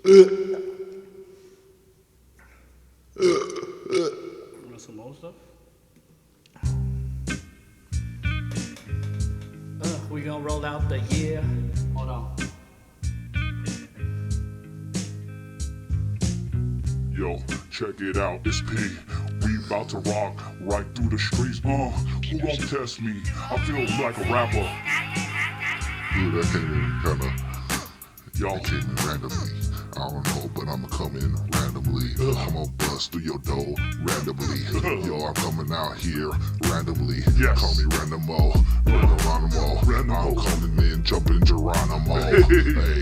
Want some more stuff? We gonna roll out the year. Hold on. Yo, check it out, it's P. We about to rock right through the streets. Who gon' test me? I feel like a rapper. Dude, that came in kinda. Y'all That came in randomly. I don't know, but I'ma come in randomly. I'ma bust through your door randomly. Yo, I'm coming out here randomly. Yes. Call me Randomo, Geronimo. I'm coming in, jumping Geronimo. Hey,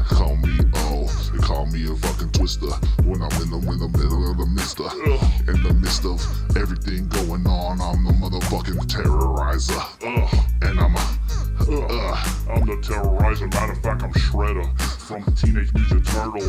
call me O. They call me a fucking twister when I'm in the middle of the mister. In the midst of everything going on, I'm the motherfucking terrorizer. And I'm the terrorizer. Matter of fact, I'm Shredder from Teenage Mutant Turtles.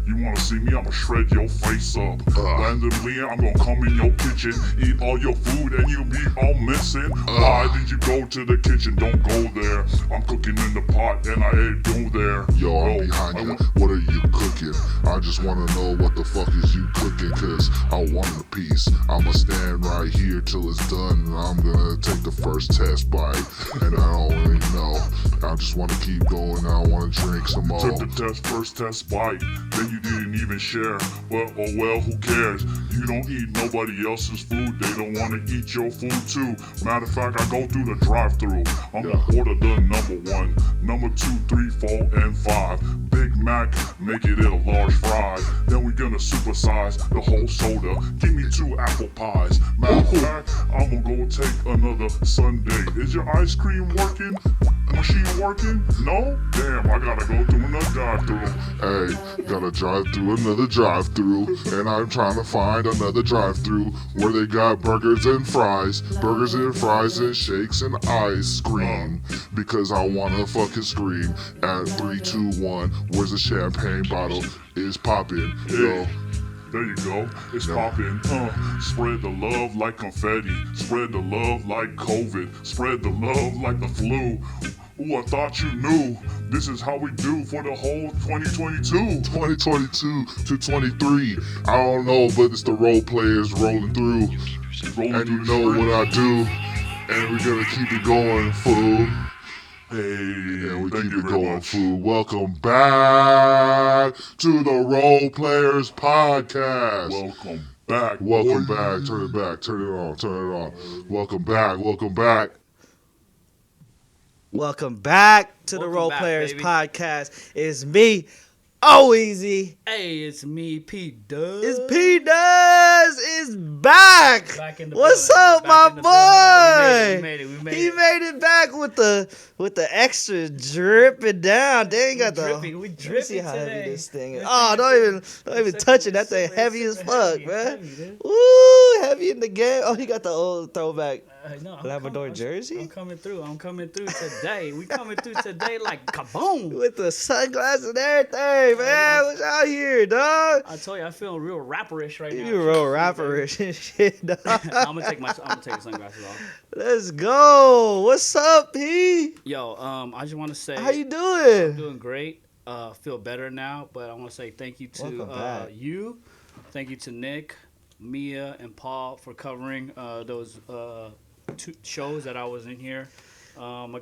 You wanna see me? I'ma shred your face up. Randomly, I'm gonna come in your kitchen, eat all your food, and you be all missing. Why did you go to the kitchen? Don't go there. I'm cooking in the pot, and I ain't go there. Yo, I'm behind you. What are you cooking? I just wanna know what the fuck is you cooking, cause I want a piece. I'ma stand right here till it's done, and I'm gonna take the first test bite. And I don't really know. I just wanna keep going, I wanna drink some more. Took the first test bite, then you didn't even share. Well, oh well, who cares? You don't eat nobody else's food, they don't wanna eat your food too. Matter of fact, I go through the drive-thru. I'm gonna order the number 1, number 2, 3, 4, and 5. Big Mac, make it a large fry. Then we gonna supersize the whole soda. Give me 2 apple pies. Matter of fact, I'm gonna go take another sundae. Is your ice cream working? Machine working? No? Damn, I gotta go through another drive-thru. Hey, gotta drive through another drive-through, and I'm trying to find another drive-through where they got burgers and fries and shakes and ice cream, because I wanna fucking scream at 3, 2, 1. Where's the champagne bottle? Is popping, yo. There you go, it's poppin'. Spread the love like confetti. Spread the love like COVID. Spread the love like the flu. Ooh, I thought you knew. This is how we do for the whole 2022. 2022 to 23. I don't know, but it's the role players rolling through. And you know what I do. And we're gonna keep it going, fool. Hey, And we thank keep you it very going, much. fool. Welcome back to the Role Players Podcast. Welcome back. Welcome boy. back. Turn it back. Turn it on. Turn it on. Welcome back. Welcome back. Welcome back to the Welcome Role back, Players baby. Podcast. It's me, Oh Easy. Hey, it's me, P. Dub. It's P Does is back. Back in the What's building. up, Back my in the building. boy? We made it. He made it back with the extra dripping down. They ain't got the. dripping. We Let me see dripping how today. heavy this thing is. This Oh, thing don't even super- touch it. That thing super- heavy as super fuck, heavy. man. Heavy, dude. Woo, heavy in the game. Oh, he got the old throwback No, Labrador jersey I'm coming through. I'm coming through today. We coming through today like kaboom. with the sunglasses and everything, man. What's out here, dog? I told you, I feel real rapperish right now. You real rapperish and shit, dog. I'm gonna take the sunglasses off. Let's go. What's up, P? Yo, I just want to say, How you I'm doing? doing great. Feel better now, but I want to say thank you Welcome to back. you. Thank you to Nick, Mia, and Paul for covering those 2 shows that I was in here. I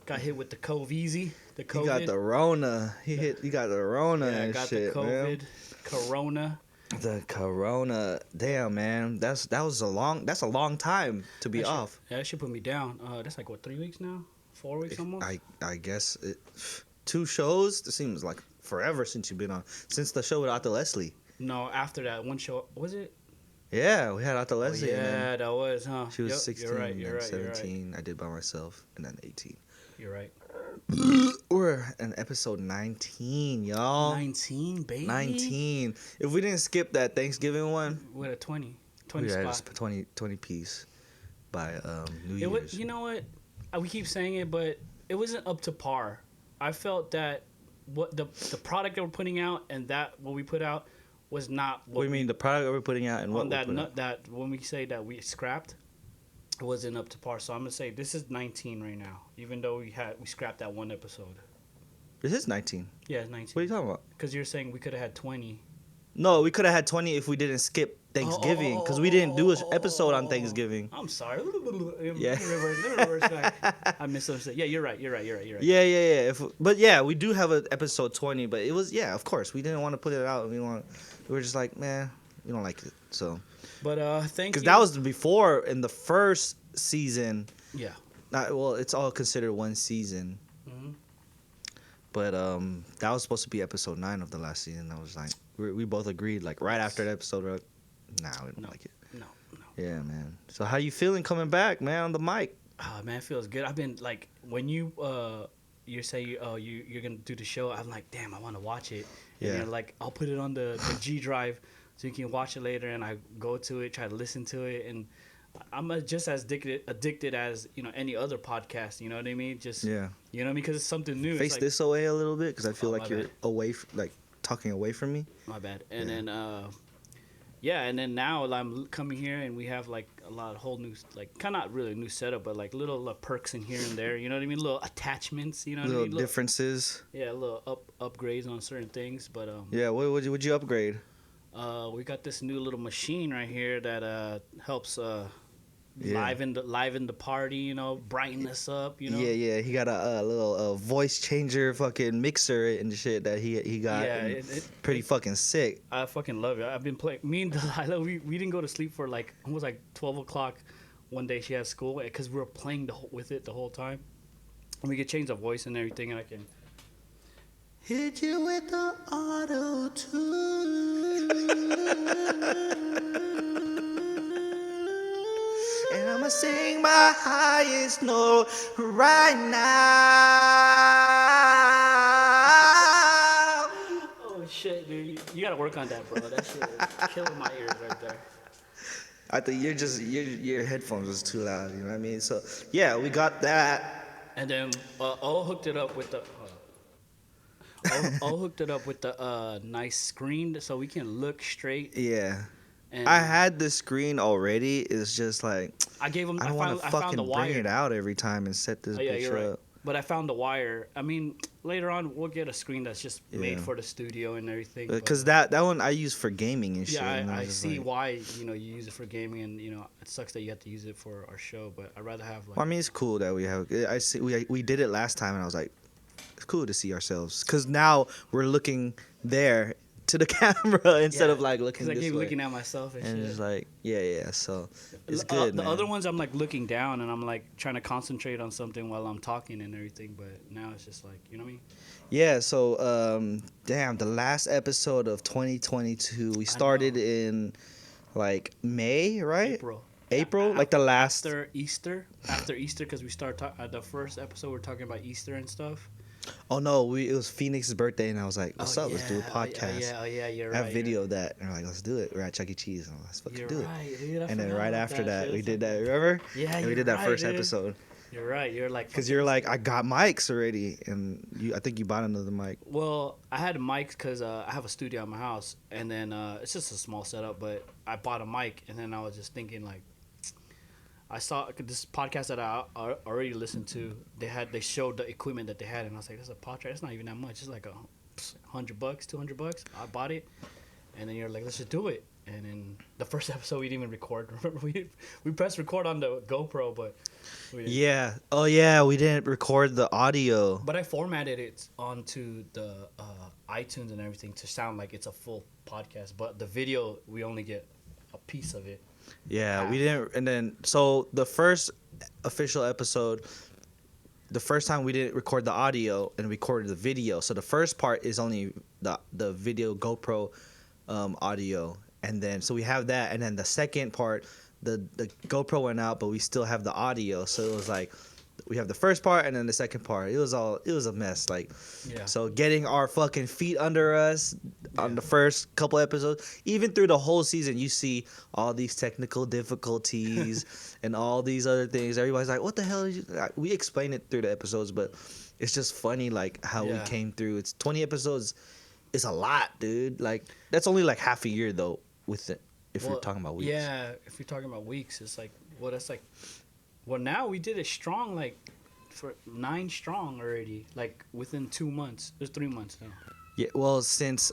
got hit with the COVID. The COVID. He got the Rona. He got the Rona Yeah, I and got shit, the COVID, man. Corona. The Corona. Damn, man. That's a long time to be off. Yeah, that should put me down. That's like what, 3 weeks now? 4 weeks almost. I guess 2 shows. It seems like forever since you've been on. Since the show with Otto Leslie. No, after that one show, was it? Yeah, we had Otto Oh, Leslie. and then yeah, that was, huh? she was Yep, 16, You're right. and You're then right. 17. I did by myself, and then 18. You're right. We're in episode 19, y'all. 19, baby. 19. If we didn't skip that Thanksgiving one, We're at 20 we had spot. 20 piece by New It was, Year's. you know what? We keep saying it, but it wasn't up to par. I felt that what the product that we're putting out and that what we put out was not What do you mean, the product that we're putting out and what on we're that putting out? that when we say that we scrapped, it wasn't up to par. So I'm gonna say this is 19 right now, even though we scrapped that one episode. This is 19. Yeah, it's 19. What are you talking about? Because you're saying we could have had 20. No, we could have had 20 if we didn't skip Thanksgiving, because we didn't do an episode on Thanksgiving. I'm sorry. Yeah. Let me reverse back. I misunderstood. Yeah, you're right. You're right. Yeah. But yeah, we do have an episode 20, but it was, yeah, of course, we didn't want to put it out. We were just like, man, we don't like it. So, But thank you. because that was before in the first season. Yeah. Well, it's all considered one season. Mhm. But that was supposed to be episode 9 of the last season. I was like, we both agreed, like right after the episode, we're like, nah, we don't like it. No. Yeah, man. So how you feeling coming back, man, on the mic? Oh, man, it feels good. I've been like, when you say you're gonna do the show, I'm like, damn, I want to watch it. Yeah. And then, like, I'll put it on the G drive so you can watch it later. And I go to it, try to listen to it, and I'm just as addicted as any other podcast. You know what I mean? Just Yeah. You know what I mean? Because it's something new. Face it's like, this away a little bit, because I feel Oh, like my you're bad. away, like talking away from me. My bad. And Yeah. then and then now I'm coming here and we have like a lot of whole new, like, kind of not really a new setup, but like little perks in here and there. You know what I mean? Little attachments. You know what I Little mean? differences. Yeah, little upgrades on certain things. But Yeah. What would you upgrade? we got this new little machine right here that helps Yeah. liven the party. Brighten us up. Yeah. He got a little voice changer fucking mixer and shit that he got. Yeah, and pretty fucking sick. I fucking love it. I've been playing. Me and Delilah, we didn't go to sleep for like almost like 12 o'clock one day. She had school because we were playing with it the whole time. And we could change the voice and everything, and I can hit you with the auto And I'ma sing my highest note right now. Oh shit, dude! You gotta work on that, bro. That shit is killing my ears right there. I think your headphones was too loud. You know what I mean? So yeah, we got that. And then O hooked it up with the. O hooked it up with the nice screen so we can look straight. Yeah. And I had the screen already. It's just like I gave him. I don't want to I found fucking the wire. bring it out every time and set this Oh, yeah, bitch you're right. up. But I found the wire. I mean, later on we'll get a screen that's just made Yeah. for the studio and everything. Because but, that one I use for gaming and shit. and I was just see like- why you use it for gaming, and it sucks that you have to use it for our show. But I'd rather have like. Well, I mean, it's cool that we have. I see. We did it last time, and I was like, it's cool to see ourselves. Because now we're looking there to the camera instead of like looking Because I this keep way. looking at myself and, And shit. it's like, yeah. So it's good, The man. other ones I'm like looking down and I'm like trying to concentrate on something while I'm talking and everything. But now it's just like, you know what I mean? Yeah. So damn, the last episode of 2022, we started in like May, right? April, Yeah, like the last. After Easter, because we start the first episode we're talking about Easter and stuff. Oh no, it was Phoenix's birthday, and I was like, "What's up? Let's do a yeah, podcast." yeah, you're I right. have video of that, and we're like, "Let's do it." We're at Chuck E. Cheese, and let's fucking You're do it. right, dude. I And then forgot right about after that, shit. we did that. Remember? Yeah, And we you're did that right, first dude. episode. You're right. You're like. Cause you're like, I got mics already, and I think you bought another mic. Well, I had a mic because I have a studio at my house, and then it's just a small setup. But I bought a mic, and then I was just thinking like, I saw this podcast that I already listened to. They showed the equipment that they had, and I was like, "That's a podcast. It's not even that much. It's like $100, $200." I bought it, and then you're like, "Let's just do it." And then the first episode we didn't even record. Remember, we pressed record on the GoPro, but we didn't. Yeah. Oh yeah, we didn't record the audio. But I formatted it onto the iTunes and everything to sound like it's a full podcast. But the video, we only get a piece of it. Yeah, we didn't. And then so the first official episode, the first time we didn't record the audio and recorded the video. So the first part is only the video GoPro audio, and then so we have that, and then the second part, the GoPro went out, but we still have the audio. So it was like we have the first part and then the second part. It was a mess. Like, Yeah. so getting our fucking feet under us on the first couple episodes, even through the whole season, you see all these technical difficulties and all these other things. Everybody's like, "What the hell?" We explain it through the episodes, but it's just funny, like how we Yeah. came through. It's 20 episodes. It's a lot, dude. Like that's only like half a year though. With it, if we're talking about weeks. Yeah, if you're talking about weeks, it's like, well, that's like, well, now we did it strong, like, for 9 strong already, like, within 2 months. There's 3 months now. Yeah, well, since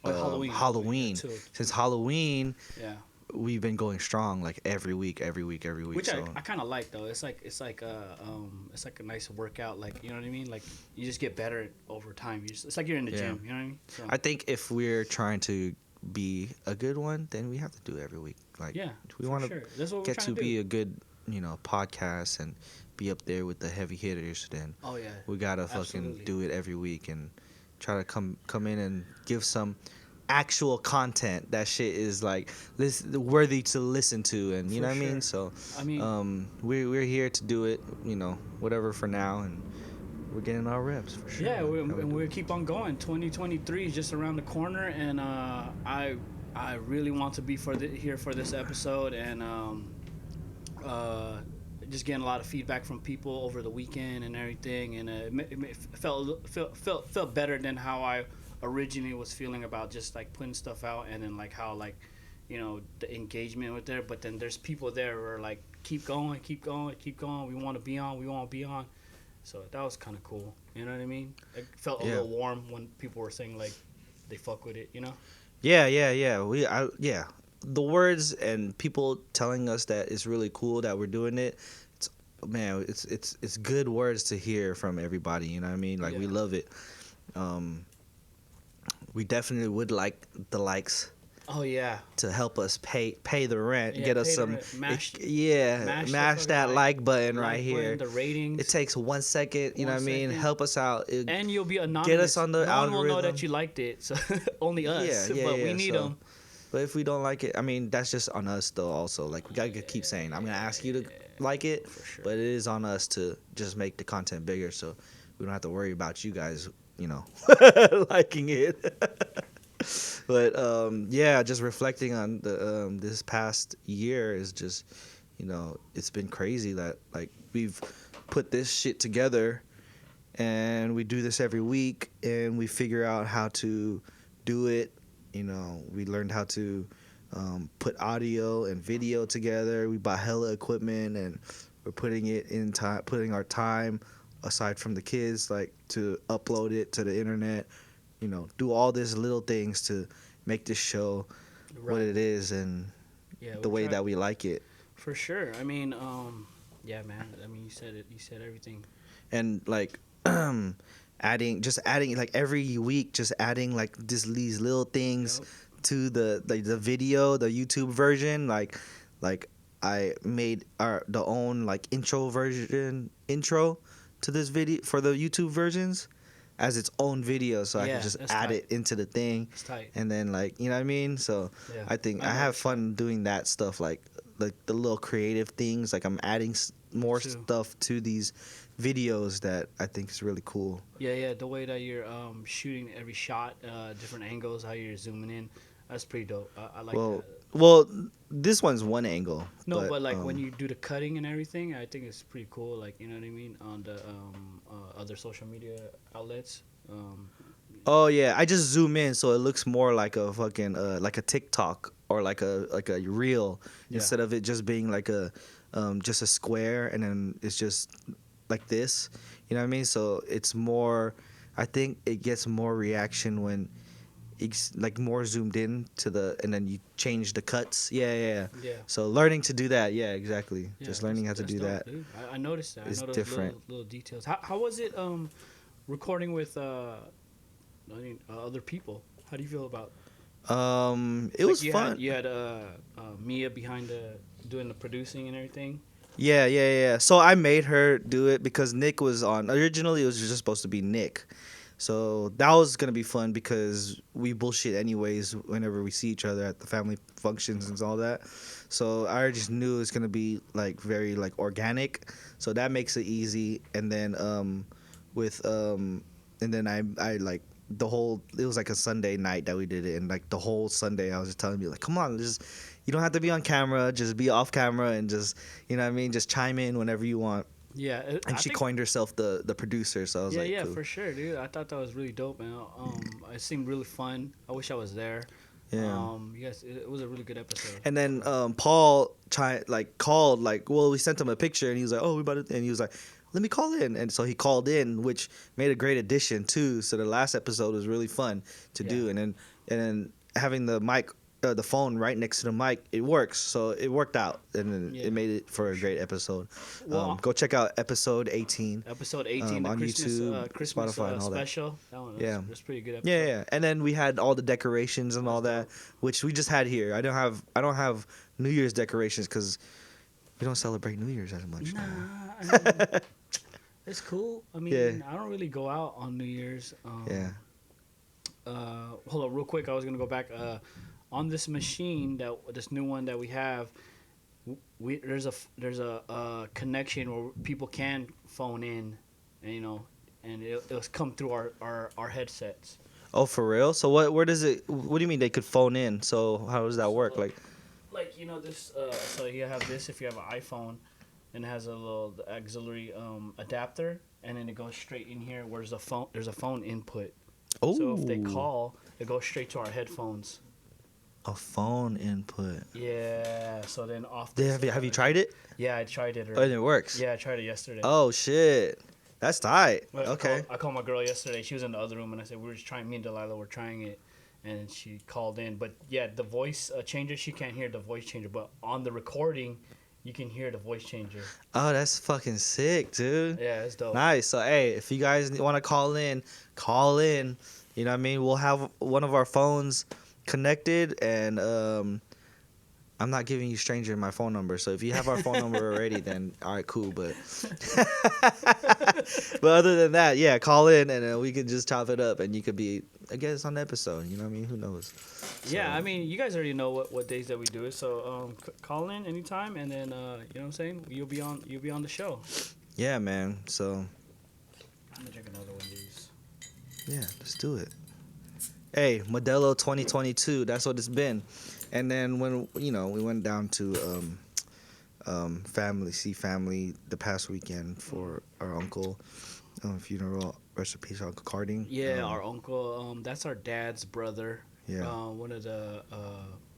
Halloween, too. since Halloween, Yeah. we've been going strong like every week, every week, every week. Which So I kind of like though. It's like a nice workout. Like, you know what I mean? Like, you just get better over time. It's like you're in the Yeah. gym. You know what I mean? So, I think if we're trying to be a good one, then we have to do it every week. Like, yeah, if we for want to sure. That's what we're get trying to to be do. a good, podcast and be up there with the heavy hitters, then Oh yeah. we gotta fucking Absolutely. do it every week and try to come in and give some actual content. That shit is like worthy to listen to, and you For know what I mean. sure. So, I mean, we're here to do it. Whatever for now, and we're getting our reps for sure. yeah, How we and do. we keep on going. 2023 is just around the corner, and I really want to be here for this episode, and just getting a lot of feedback from people over the weekend and everything, and it felt better than how I originally was feeling about just like putting stuff out, and then like how like, the engagement was there, but then there's people there who are like, keep going, keep going, keep going. We want to be on. We want to be on. So that was kind of cool. You know what I mean? It felt a Yeah. little warm when people were saying like they fuck with it. Yeah. Yeah. The words and people telling us that it's really cool that we're doing it. It's good words to hear from everybody. You know what I mean? Like, we Yeah. love it. We definitely would like the likes Oh yeah. to help us pay the rent, Yeah, get us pay the some. rent. Mash Mash the that fucking like button like right here. button, the ratings. It takes 1 second. You know 1 what I mean? second. Help us out. And you'll be anonymous. on the no one will know algorithm. that you liked it. So only us. Yeah, but we yeah, need so- them. But if we don't like it, I mean, that's just on us though. Also, like, we gotta keep saying, I'm gonna ask you to like it, For sure. but it is on us to just make the content bigger, so we don't have to worry about you guys, liking it. But yeah, just reflecting on the this past year is just, it's been crazy that like we've put this shit together, and we do this every week, and we figure out how to do it. We learned how to put audio and video together. We bought hella equipment, and we're putting it in time, putting our time aside from the kids, like, to upload it to the internet. Do all these little things to make this show what Right. it is and Yeah, the we're way trying- that we like it. For sure. I mean, yeah, man. I mean, you said it. You said everything. And like adding like every week, just adding like these little things Yep. to the video, the YouTube version. Like I made the own like intro to this video for the YouTube versions as its own video, so I Yeah, can just that's add tight. it into the thing, It's tight. and then, like, you know what I mean. So Yeah. I think I know have what you fun doing that stuff, like the little creative things. Like, I'm adding more Too. stuff to these videos that I think is really cool. Yeah. The way that you're shooting every shot, different angles, how you're zooming in, that's pretty dope. I like that. Well, this one's one angle. No, but like when you do the cutting and everything, I think it's pretty cool. Like, you know what I mean, on the other social media outlets. Oh yeah, I just zoom in so it looks more like a fucking like a TikTok or like a reel, Yeah. instead of it just being like a just a square, and then it's just like this. You know what I mean? So it's more. I think it gets more reaction when it's like more zoomed in to and then you change the cuts. Yeah. Yeah. So learning to do that. Yeah, exactly. Yeah, just learning how that's to do dope, that. dude. I noticed that. is I know those different. little details. How was it recording with other people? How do you feel about? It was you fun. You had Mia behind doing the producing and everything. Yeah. So I made her do it because Nick was on. Originally, it was just supposed to be Nick. So that was gonna be fun because we bullshit anyways whenever we see each other at the family functions and all that. So I just knew it's gonna be like very like organic. So that makes it easy. And then and then I like the whole. It was like a Sunday night that we did it, and like the whole Sunday I was just telling you like, come on, just you don't have to be on camera, just be off camera and just, you know what I mean, just chime in whenever you want. Yeah, And she coined herself the producer, so I was yeah, like, cool. for sure, dude. I thought that was really dope, man. It seemed really fun. I wish I was there. Yeah. You guys, it was a really good episode. And then Paul called we sent him a picture and he was like, oh, we about to, and he was like, let me call in, and so he called in, which made a great addition too. So the last episode was really fun to do, and then having the mic. The phone right next to the mic, it works. So it worked out, and then it made it for a great episode. Well, Go check out episode 18. Episode 18, the on Christmas, YouTube, Christmas Spotify, and all that. special. That one was, Yeah. was pretty good episode. Yeah. And then we had all the decorations and all that, which we just had here. I don't have New Year's decorations because we don't celebrate New Year's as much. Nah, I mean, it's cool. I mean, Yeah. I don't really go out on New Year's. Yeah. Hold on, real quick. I was gonna go back. On this machine, this new one that we have, there's a connection where people can phone in, and and it'll come through our headsets. Oh, for real? So what do you mean they could phone in? So how does that work? Like This. So you have this if you have an iPhone, and it has a little auxiliary adapter, and then it goes straight in here. Where's the phone? There's a phone input. oh, So if they call, it goes straight to our headphones. a phone input. Yeah. So then off. Have you tried it? Yeah, I tried it. Oh, and it works. Yeah, I tried it yesterday. Oh shit, that's tight. But Okay. I called my girl yesterday. She was in the other room, and I said we were just trying. Me and Delilah were trying it, and she called in. But yeah, the voice changer. She can't hear the voice changer, but on the recording, you can hear the voice changer. Oh, that's fucking sick, dude. Yeah, it's dope. Nice. So hey, if you guys want to call in, call in. You know what I mean? We'll have one of our phones connected, and I'm not giving you stranger my phone number. So if you have our phone number already, then all right, cool. But other than that, yeah, call in, and we could just chop it up, and you could be I guess on the episode. You know what I mean? Who knows? Yeah, I mean, you guys already know what days that we do it. So call in anytime, and then you know what I'm saying. You'll be on the show. Yeah, man. So I'm gonna drink another one of these. yeah, let's do it. Hey, Modelo 2022. That's what it's been. And then when we went down to family the past weekend for our uncle funeral. Rest in peace, Uncle Carding. Yeah, our uncle. That's our dad's brother. Yeah. One of the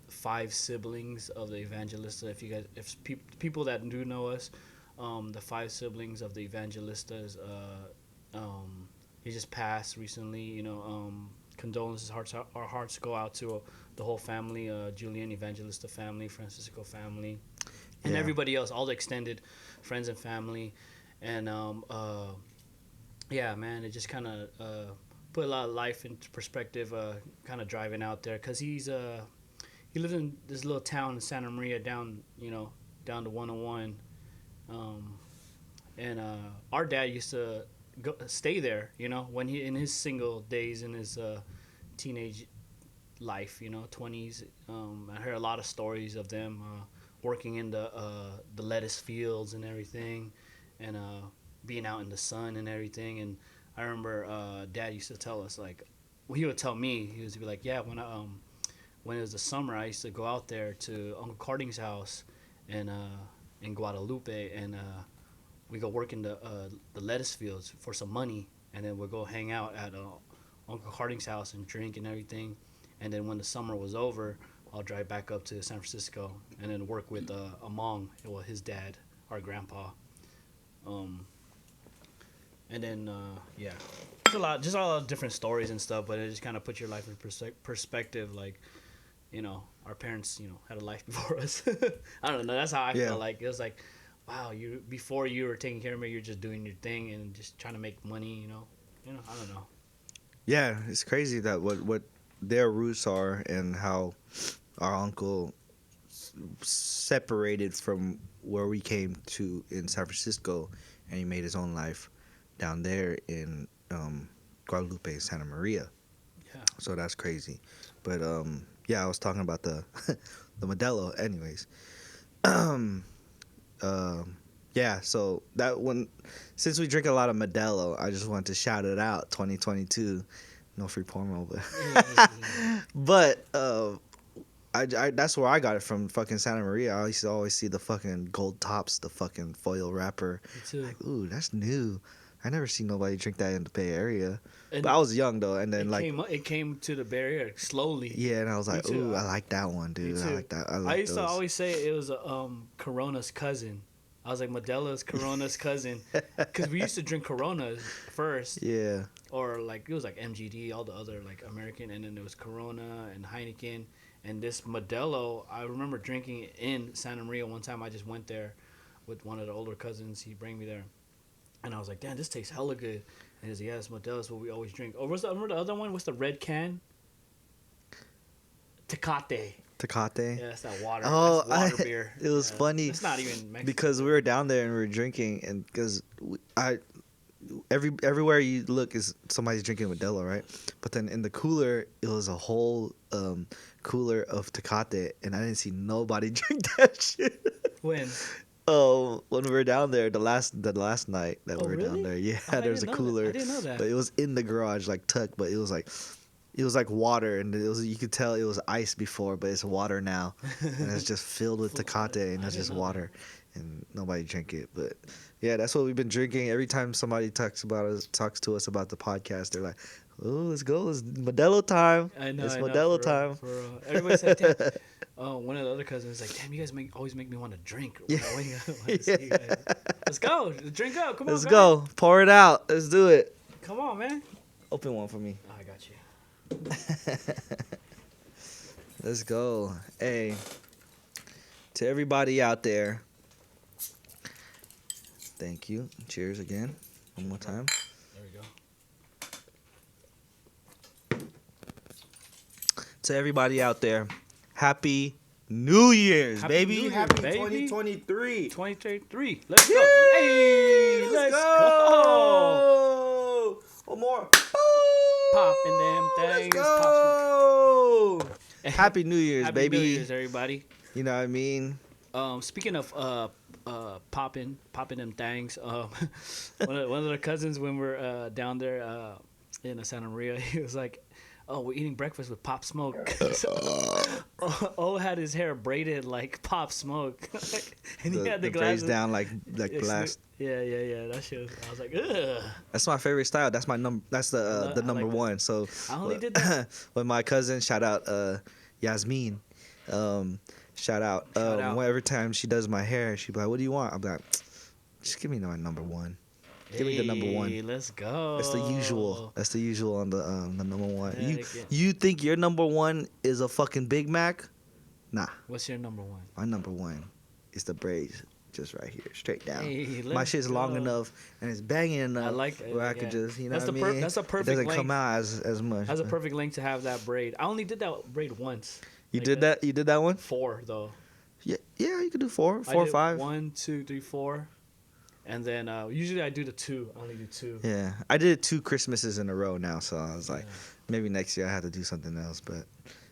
5 siblings of the Evangelista. If people that do know us, the 5 siblings of the Evangelistas. He just passed recently. Condolences. Our hearts go out to the whole family, Julian Evangelista family, Francisco family, and everybody else, all the extended friends and family. And yeah, man, it just kind of put a lot of life into perspective, kind of driving out there, because he lives in this little town in Santa Maria down to 101. And our dad used to stay there, when he in his single days, in his teenage life, 20s. I heard a lot of stories of them working in the lettuce fields and everything, and being out in the sun and everything. And I remember Dad used to tell us, like, well, he would tell me, he would be like, yeah, when it was the summer, I used to go out there to Uncle Carding's house and in Guadalupe, and we go work in the lettuce fields for some money, and then we'll go hang out at Uncle Carding's house and drink and everything. And then when the summer was over, I'll drive back up to San Francisco and then work with Among, his dad, our grandpa. And then yeah, it's a lot of different stories and stuff, but it just kind of puts your life in perspective. Like, our parents, had a life before us. I don't know. That's how I felt. Like, it was like, wow, before you were taking care of me, you're just doing your thing and just trying to make money. I don't know. Yeah, it's crazy that what their roots are and how our uncle separated from where we came to in San Francisco, and he made his own life down there in Guadalupe, Santa Maria. Yeah. So that's crazy. But yeah, I was talking about the the Modelo. Anyways, yeah. So that one, since we drink a lot of Modelo, I just wanted to shout it out. 2022, no free promo, but I that's where I got it from. Fucking Santa Maria. I used to always see the fucking gold tops, the fucking foil wrapper. Me too. Like, ooh, that's new. I never seen nobody drink that in the Bay Area. And But I was young though, and then it came to the barrier slowly. yeah, and I was like, Me too. ooh, I like that one, dude. I like that. I I like used to those. always say it was Corona's cousin. I was like Modelo's Corona's cousin, because we used to drink Coronas first, Yeah. or like it was like MGD, all the other like American, and then there was Corona and Heineken, and this Modelo. I remember drinking it in Santa Maria one time. I just went there with one of the older cousins. He bring me there, and I was like, damn, this tastes hella good. And he's like, yeah, this Modelo is what we always drink. Or remember the other one? What's the red can? Tecate. Tecate. Yeah, that's that water. Oh, that's water beer. It was Yeah. funny. It's not even Mexican. Because we were down there and we were drinking, and because everywhere you look is somebody's drinking Modelo, right? But then in the cooler, it was a whole cooler of Tecate, and I didn't see nobody drink that shit. When? Oh, when we were down there, the last night that Oh, we were down really? there, yeah, Oh, I there was a didn't know that. cooler. I didn't know that. But it was in the garage, like tucked, but it was like water, and you could tell it was ice before, but it's water now, and it's just filled with Tecate, and I it's didn't just know water, and nobody drink it. But yeah, that's what we've been drinking. Every time somebody talks to us about the podcast, they're like, "Oh, let's go! It's Modelo time! I know. It's I know, Modelo for time!" real, for real. Everybody said, damn. Oh, one of the other cousins was like, damn, you guys always make me want to drink. Yeah. When I see you guys. Let's go. Drink up. Come on. Let's go! Pour it out. Let's do it. Come on, man. Open one for me. Oh, I got you. Let's go. Hey, to everybody out there, thank you. Cheers again. One more time. There we go. To everybody out there, Happy New Year's, Happy baby. New Year, Happy baby. 2023. 2023. Let's go. Hey, let's go. One more. Popping them things. Let's go. Happy New Year's, Happy baby. New Year's, everybody. You know what I mean? Speaking of popping them things, one of the cousins when we're down there in Santa Maria, he was like, "Oh, we're eating breakfast with Pop Smoke." O had his hair braided like Pop Smoke, and he had the braids glasses down like blast. Yeah. That shit. I was like, ugh. That's my favorite style. That's my number. That's the I number like that. one. So I only did that. when my cousin, shout out Yasmin, shout out. Every time she does my hair, she be like, "What do you want?" I'm like, "Just give me my number one. Give me the number one." Hey, let's go. That's the usual. That's the usual on the number one. Heck yeah. You think your number one is a fucking Big Mac? Nah, What's your number one? my number one is the braids, just right here, straight down. Hey, My let's shit's long go. enough and it's banging enough I like it, where I could yeah. just, you know That's what I the mean? that's a It perfect doesn't length. come out as much. That's a perfect length to have that braid. I only did that braid once. You Like did that? You did that one? 4 though. Yeah, you could do four I or did five. 1, 2, 3, 4, and then usually I do the 2. I only do 2. Yeah, I did 2 Christmases in a row now, so I was like, maybe next year I have to do something else, but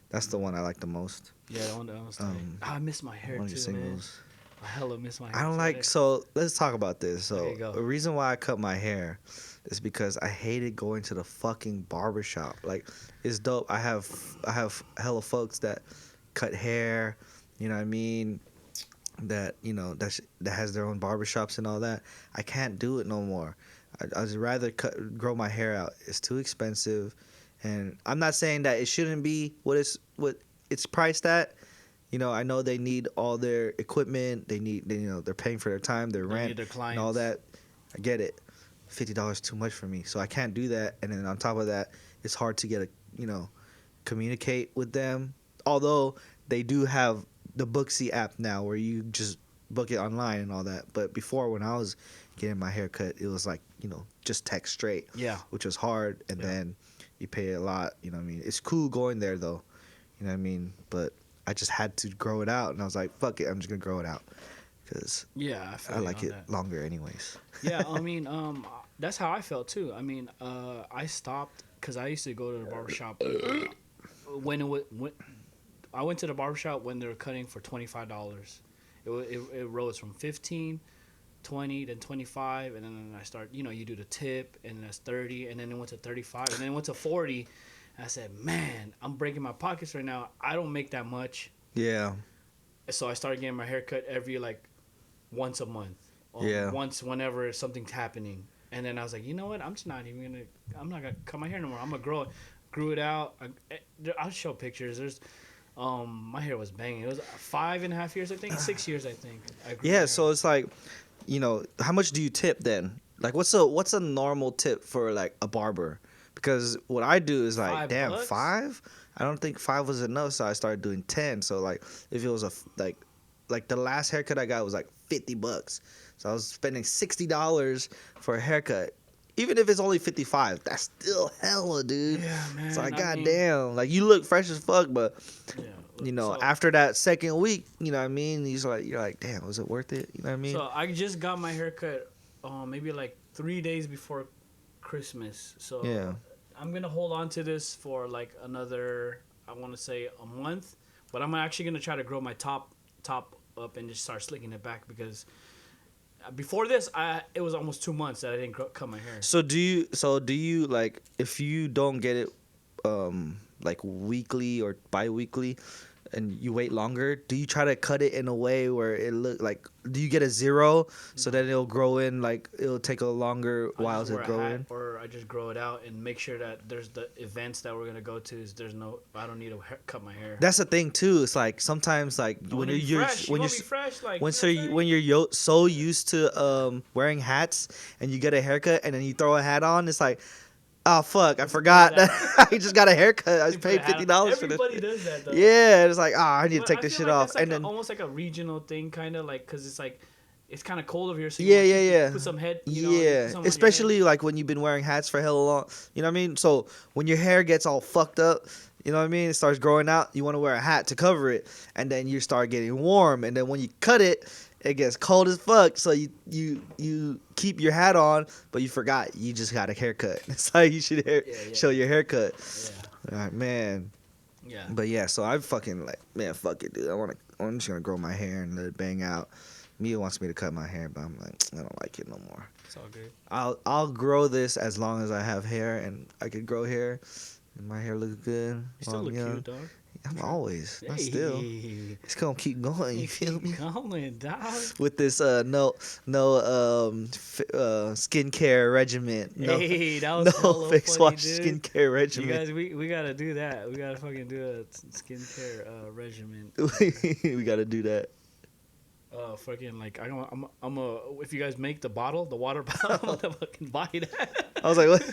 that's the one I like the most. Yeah, that one was tight. I miss my hair One of your too, man. singles. I hella miss my hair. I don't today. like. So let's talk about this. So Okay, go. the reason why I cut my hair is because I hated going to the fucking barbershop. Like, it's dope. I have hella folks that cut hair. You know what I mean? That that has their own barbershops and all that. I can't do it no more. I'd rather grow my hair out. It's too expensive, and I'm not saying that it shouldn't be what it's priced at. I know they need all their equipment. They're paying for their time, their They rent, need their and all clients. that. I get it. $50 too much for me, so I can't do that. And then on top of that, it's hard to get communicate with them. Although they do have the Booksy app now, where you just book it online and all that. But before, when I was getting my hair cut, it was like just text straight. Yeah. Which was hard, and then you pay a lot. You know what I mean? It's cool going there though. You know what I mean? But I just had to grow it out, and I was like, "Fuck it, I'm just gonna grow it out," because Yeah, feel I you like on it that. longer, anyways. Yeah, I mean, that's how I felt too. I mean, I stopped because I used to go to the barbershop when I went to the barbershop when they were cutting for $25. It rose from 15, 20, then 25, and then I start. You do the tip, and then that's 30, and then it went to 35, and then it went to 40. And I said, man, I'm breaking my pockets right now. I don't make that much. Yeah, So I started getting my hair cut every once a month. Or Yeah. Once whenever something's happening. And then I was like, you know what? I'm not gonna cut my hair no more. I'm gonna grow it. Grew it out. I'll show pictures. My hair was banging. It was 5.5 years, I think. 6 years, I think. I grew my Yeah, hair so out. it's like, how much do you tip then? Like, what's a normal tip for like a barber? Because what I do is like, damn, $5? 5? I don't think 5 was enough, so I started doing 10. So like, if it was like the last haircut I got was like $50, so I was spending $60 for a haircut. Even if it's only 55, that's still hella, dude. Yeah, man. It's like, I mean, goddamn, like you look fresh as fuck, but yeah. So, after that second week, you know what I mean? You're like, damn, was it worth it? You know what I mean? so I just got my haircut maybe like 3 days before Christmas. So Yeah. I'm gonna hold on to this for like another, I want to say a month, but I'm actually gonna try to grow my top up and just start slicking it back because before this, it was almost 2 months that I didn't cut my hair. So do you like, if you don't get it like weekly or bi-weekly and you wait longer, do you try to cut it in a way where it look like, do you get a 0 so that it'll grow in, like it'll take a longer I while just to wear a grow hat, in? or I just grow it out and make sure that there's the events that we're gonna go to. I don't need to cut my hair. That's the thing too. It's like sometimes like when you're fresh, when you you're be fresh, like when you know what I'm saying? when you're so used to wearing hats and you get a haircut and then you throw a hat on, it's like, oh fuck, I forgot that I just got a haircut. I You put a paid hat on. $50 for this. Everybody does that though. Yeah, it's like, I need to But take I this feel shit like off, that's like and then almost like a regional thing, kind of like, cause it's like it's kind of cold over here. So yeah, you yeah. put some head. Yeah, Put some on your especially like when you've been wearing hats for hella long. You know what I mean? So when your hair gets all fucked up, you know what I mean? It starts growing out. You want to wear a hat to cover it, and then you start getting warm, and then when you cut it, it gets cold as fuck. So you keep your hat on, but you forgot you just got a haircut. It's like you should show your haircut. Yeah. All right, man. Yeah. But yeah, so I fucking like, man, fuck it, dude. I'm just gonna grow my hair and let it bang out. Mia wants me to cut my hair, but I'm like, I don't like it no more. It's all good. I'll grow this as long as I have hair and I could grow hair and my hair looks good. You still while I'm look young. cute, dog. I'm always, not still. It's gonna keep going. You feel me? Going, dog. With this no skincare regimen. No, Hey, that was no hella face funny, wash dude. skincare You regimen. guys, we gotta do that. We gotta fucking do a skincare regimen. We gotta do that. Fucking like I'm a. If you guys make the bottle, the water bottle, I'm gonna fucking buy that. I was like, what?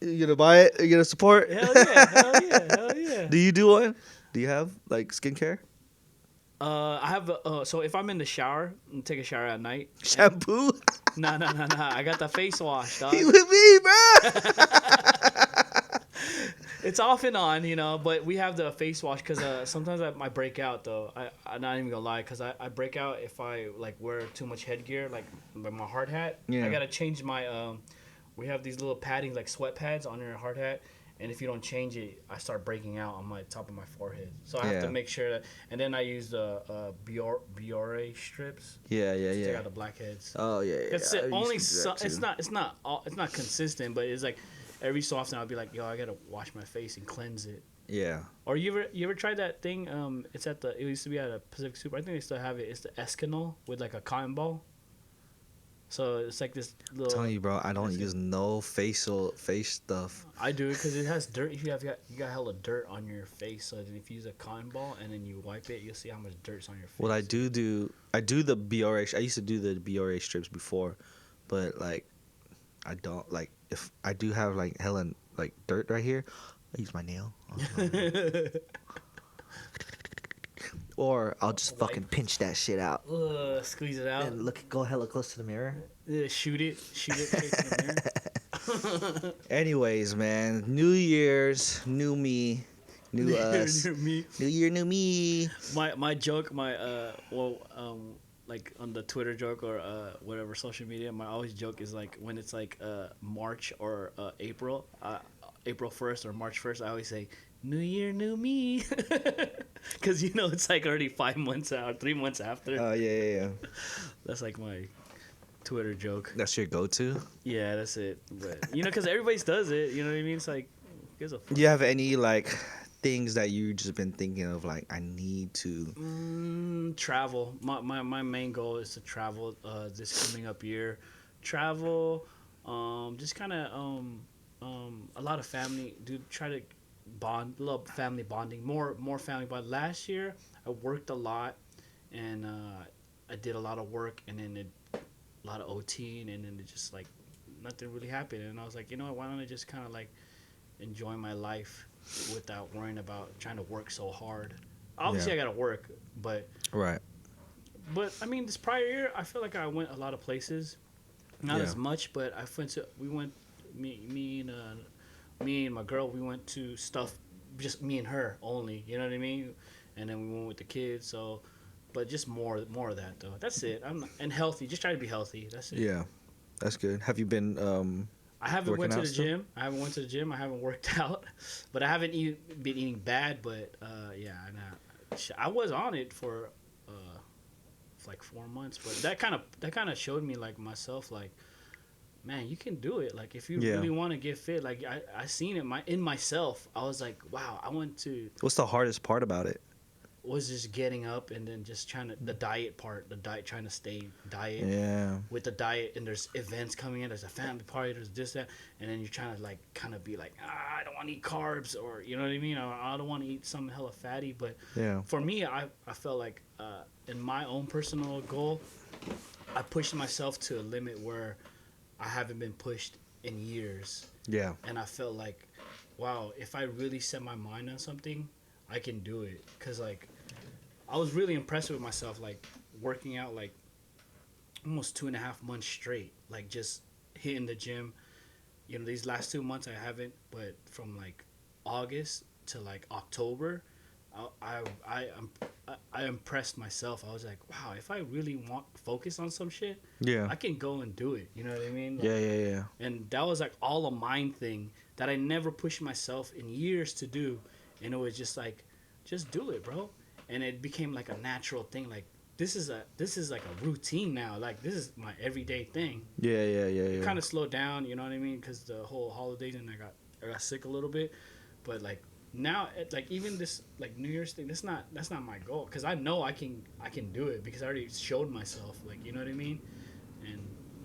You gonna buy it? You gonna support? Hell yeah, hell yeah, hell yeah. Do you do one? Do you have like skincare? I have so if I'm in the shower and take a shower at night. Shampoo? No. I got the face wash, dog. He with me, bro. It's off and on, but we have the face wash because sometimes I break out though. I'm not even gonna lie, because I break out if I like wear too much headgear, like my hard hat. Yeah. I gotta change my we have these little paddings like sweat pads on your hard hat, and if you don't change it, I start breaking out on my top of my forehead. So I have to make sure that, and then I use the Biore strips. Yeah. To take out the blackheads. Oh yeah. It's I used only to do that, it's not consistent, but it's like every so often I'll be like, yo, I gotta wash my face and cleanse it. Yeah. Or you ever tried that thing? It used to be at a Pacific Super. I think they still have it. It's the Escanol with like a cotton ball. So it's like this little. I'm telling you, bro, I don't use no face stuff. I do it because it has dirt. If you got hella dirt on your face, so if you use a cotton ball and then you wipe it, you'll see how much dirt's on your face. What I do the BRA. I used to do the BRA strips before, but like, I don't like, if I do have like hella like dirt right here, I use my nail. Or I'll just fucking pinch that shit out. Squeeze it out. And go hella close to the mirror. Shoot it straight to the mirror. Anyways, man, New Year's, new me, new us. Me. New year, new me. My joke, like on the Twitter joke or whatever social media, my always joke is like when it's like March or April 1st or March 1st, I always say New Year, new me, because it's like already 5 months out, 3 months after. Oh yeah. That's like my Twitter joke. That's your go-to. Yeah, that's it. But because everybody does it. You know what I mean? It's like, gives a fuck. Do you have any like things that you just been thinking of, like I need to travel? My main goal is to travel this coming up year. Travel, Just kind of a lot of family. Do try to bond, love family bonding, more family bond. Last year I worked a lot, and I did a lot of work, and then a lot of OT, and then it just like nothing really happened. And I was like, you know what? Why don't I just kind of like enjoy my life without worrying about trying to work so hard. Obviously, I gotta work, but Right. I mean, this prior year, I feel like I went a lot of places, not as much, but we went, me and my girl, we went to stuff, just me and her only. You know what I mean? And then we went with the kids. So, but just more of that though. That's it. And healthy. Just try to be healthy. That's it. Yeah, that's good. Have you been? I haven't Working went to out the still? gym. I haven't went to the gym. I haven't worked out, but I haven't been eating bad. But yeah, I was on it for like 4 months. But that kind of showed me like myself, like, man, you can do it. Like if you Yeah. really want to get fit, like I seen it in myself. I was like, wow, I went to What's the hardest part about it? was just getting up and then just trying to the diet part, trying to stay diet. Yeah. With the diet, and there's events coming in, there's a family party, there's this, that, and then you're trying to like kind of be like, I don't want to eat carbs, or you know what I mean, I don't want to eat something hella fatty. But Yeah. for me, I felt like in my own personal goal, I pushed myself to a limit where I haven't been pushed in years, Yeah. and I felt like, wow, if I really set my mind on something, I can do it. Because like I was really impressed with myself, like working out like almost 2.5 months straight, like just hitting the gym. You know, these last 2 months I haven't, but from like August to like October, I impressed myself. I was like, wow, if I really want focus on some shit, Yeah. I can go and do it. You know what I mean? Like, Yeah. and that was like all a mind thing that I never pushed myself in years to do, and it was just like, just do it, bro. And it became like a natural thing. Like this is like a routine now. Like this is my everyday thing. Yeah. Kind of slowed down, you know what I mean? Because the whole holidays, and I got sick a little bit, but like now, like even this like New Year's thing, that's not my goal. Because I know I can do it because I already showed myself. Like, you know what I mean? And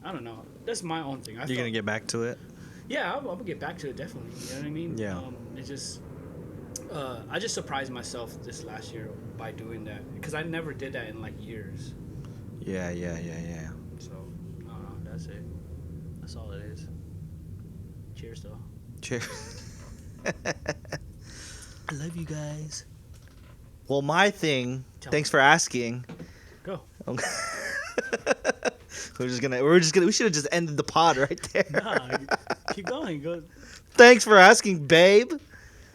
I don't know. That's my own thing. You're gonna get back to it. Yeah, I'm gonna get back to it definitely. You know what I mean? Yeah. It just I just surprised myself this last year by doing that because I never did that in like years. Yeah. So that's it. That's all it is. Cheers, though. Cheers. I love you guys. Well, my thing. Tell Thanks me. for asking. Go. We should have just ended the pod right there. Nah, keep going. Go. Thanks for asking, babe.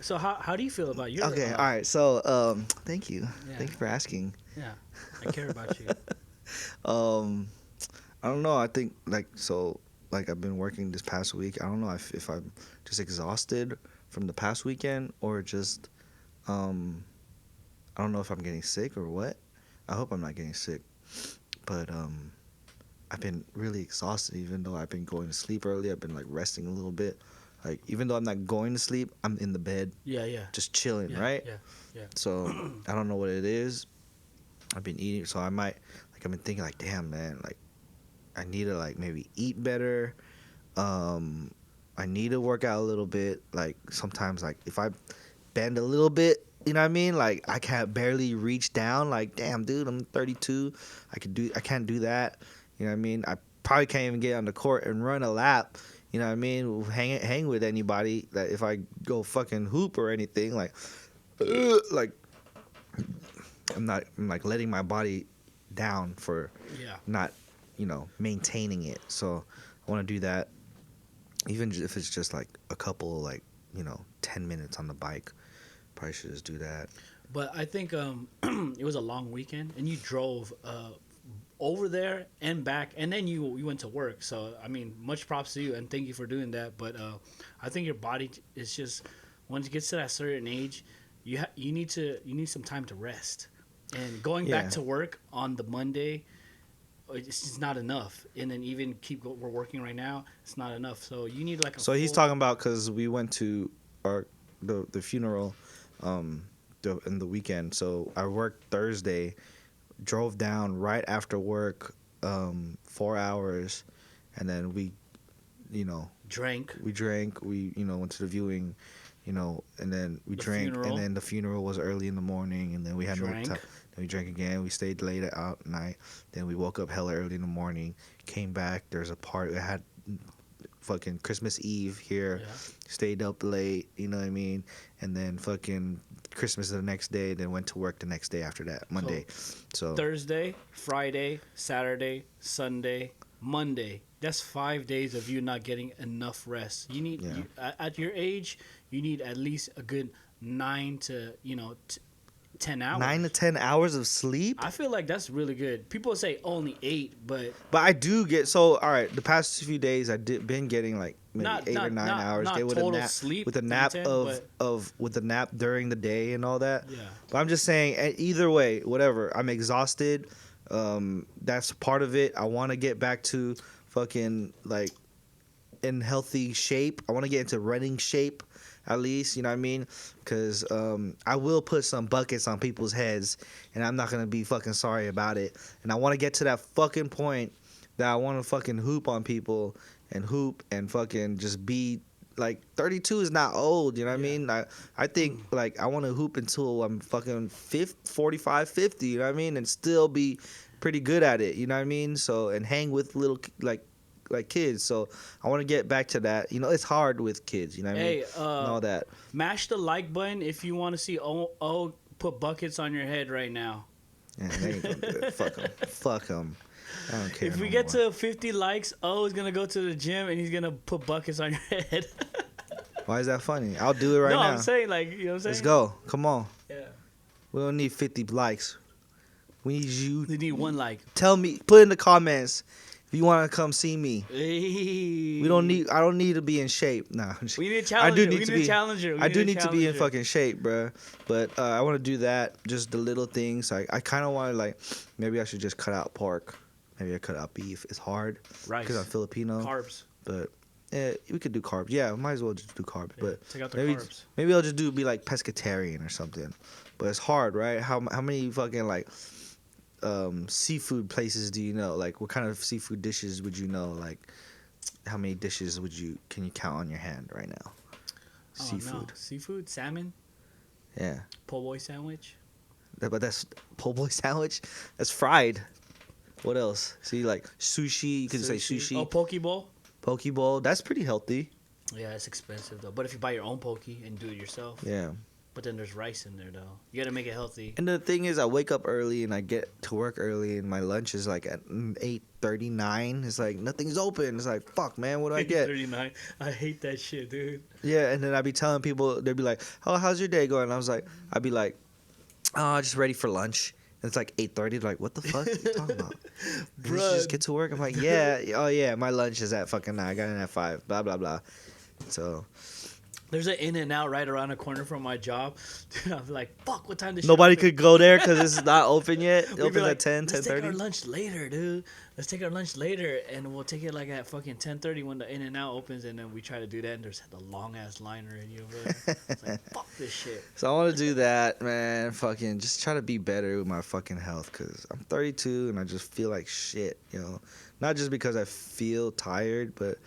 So how do you feel about your? Okay, all right. So, thank you. Yeah. Thank you for asking. Yeah, I care about you. I don't know. I think like I've been working this past week. I don't know if I'm just exhausted from the past weekend or just I don't know if I'm getting sick or what. I hope I'm not getting sick, but I've been really exhausted. Even though I've been going to sleep early, I've been like resting a little bit. Like even though I'm not going to sleep, I'm in the bed Yeah. just chilling, Yeah, right? Yeah. So I don't know what it is. I've been eating, so I might I've been thinking like, damn man, like I need to like maybe eat better. I need to work out a little bit. Like sometimes like if I bend a little bit, you know what I mean? Like I can't barely reach down. Like damn dude, I'm 32. I can't do that. You know what I mean? I probably can't even get on the court and run a lap. You know what I mean? Hang with anybody. That if I go fucking hoop or anything, like I'm like letting my body down for Yeah. not, maintaining it. So I want to do that. Even if it's just like a couple, like, 10 minutes on the bike, probably should just do that. But I think it was a long weekend, and you drove over there and back, and then you went to work. So I mean, much props to you, and thank you for doing that. But I think your body is just once it gets to that certain age, you need some time to rest. And going Yeah. back to work on the Monday, it's just not enough. And then even we're working right now, it's not enough. So you need like a. So he's full- talking about because we went to the funeral in the weekend. So I worked Thursday, drove down right after work, 4 hours, and then we Drank. we drank. We went to the viewing, and then we drank, funeral. and then the funeral was early in the morning, and then we had Drank. no time. Then we drank again. We stayed late out at night. Then we woke up hella early in the morning. Came back. There's a party. We had fucking Christmas Eve here. Yeah. Stayed up late. You know what I mean? And then fucking Christmas the next day. Then went to work the next day after that, Monday. So Thursday, Friday, Saturday, Sunday, Monday. That's 5 days of you not getting enough rest. You need at your age, you need at least a good 9 to 10 hours. 9 to 10 hours of sleep. I feel like that's really good. People say only 8, but I do get all right. The past few days I been getting like maybe 8 or 9 hours. Not with total a nap, sleep with a nap content, with a nap during the day and all that. Yeah. But I'm just saying, either way, whatever. I'm exhausted. That's part of it. I want to get back to fucking like in healthy shape. I want to get into running shape. At least, you know what I mean? Because I will put some buckets on people's heads, and I'm not going to be fucking sorry about it. And I want to get to that fucking point that I want to fucking hoop on people and hoop and fucking just be, like, 32 is not old, you know what I mean? I think, like, I want to hoop until I'm fucking 45, 50, you know what I mean? And still be pretty good at it, you know what I mean? So, and hang with little, like kids. So I want to get back to that. It's hard with kids, you know what I mean? And all that. Mash the like button if you want to see put buckets on your head right now. Yeah, they ain't gonna do it. Fuck them. I don't care. If we get to 50 likes, is gonna go to the gym and he's gonna put buckets on your head. Why is that funny? I'll do it right now. No, I'm saying, like, you know what I'm saying? Let's go. Come on. Yeah. We don't need 50 likes. We need you. We need 1 like. Tell me. Put in the comments if you want to come see me. Hey. I don't need to be in shape. Nah. We need a challenger. I do need to be in challenger. fucking shape, bro. But I want to do that. Just the little things. I kind of want to, like, maybe I should just cut out pork. Maybe I cut out beef. It's hard. Rice. Because I'm Filipino. Carbs. But we could do carbs. Yeah, might as well just do carbs. Yeah, but take out the maybe carbs. maybe I'll just be like pescatarian or something. But it's hard, right? How many fucking like seafood places do you know? Like, what kind of seafood dishes would you know? Like, how many dishes can you count on your hand right now? Seafood. No. Seafood, salmon, Yeah. po' boy sandwich. But that's po' boy sandwich. That's fried. What else? See, like sushi. You can say sushi. Oh, poke bowl. Poke bowl. That's pretty healthy. Yeah, it's expensive though. But if you buy your own poke and do it yourself. Yeah. But then there's rice in there though. You gotta make it healthy. And the thing is, I wake up early and I get to work early, and my lunch is like at 8:39. It's like nothing's open. It's like, fuck, man, what do I get? 39. I hate that shit, dude. Yeah, and then I'd be telling people, they'd be like, "Oh, how's your day going?" I'd be like, "Oh, just ready for lunch." And it's like 8:30. They're like, "What the fuck are you talking about? Did you just get to work?" I'm like, "Yeah, oh yeah, my lunch is at fucking 9. I got in at 5. Blah blah blah." So. There's an In-N-Out right around the corner from my job. Dude, I'm like, fuck, what time does Nobody could go there because it's not open yet. It opens like, at 10, Let's take our 10:30. lunch later, dude. Let's take our lunch later, and we'll take it like at fucking 10:30 when the In-N-Out opens, and then we try to do that, and there's the long-ass line already over there. It's like, fuck this shit. So I want to do that, man. Fucking just try to be better with my fucking health because I'm 32 and I just feel like shit, Not just because I feel tired, but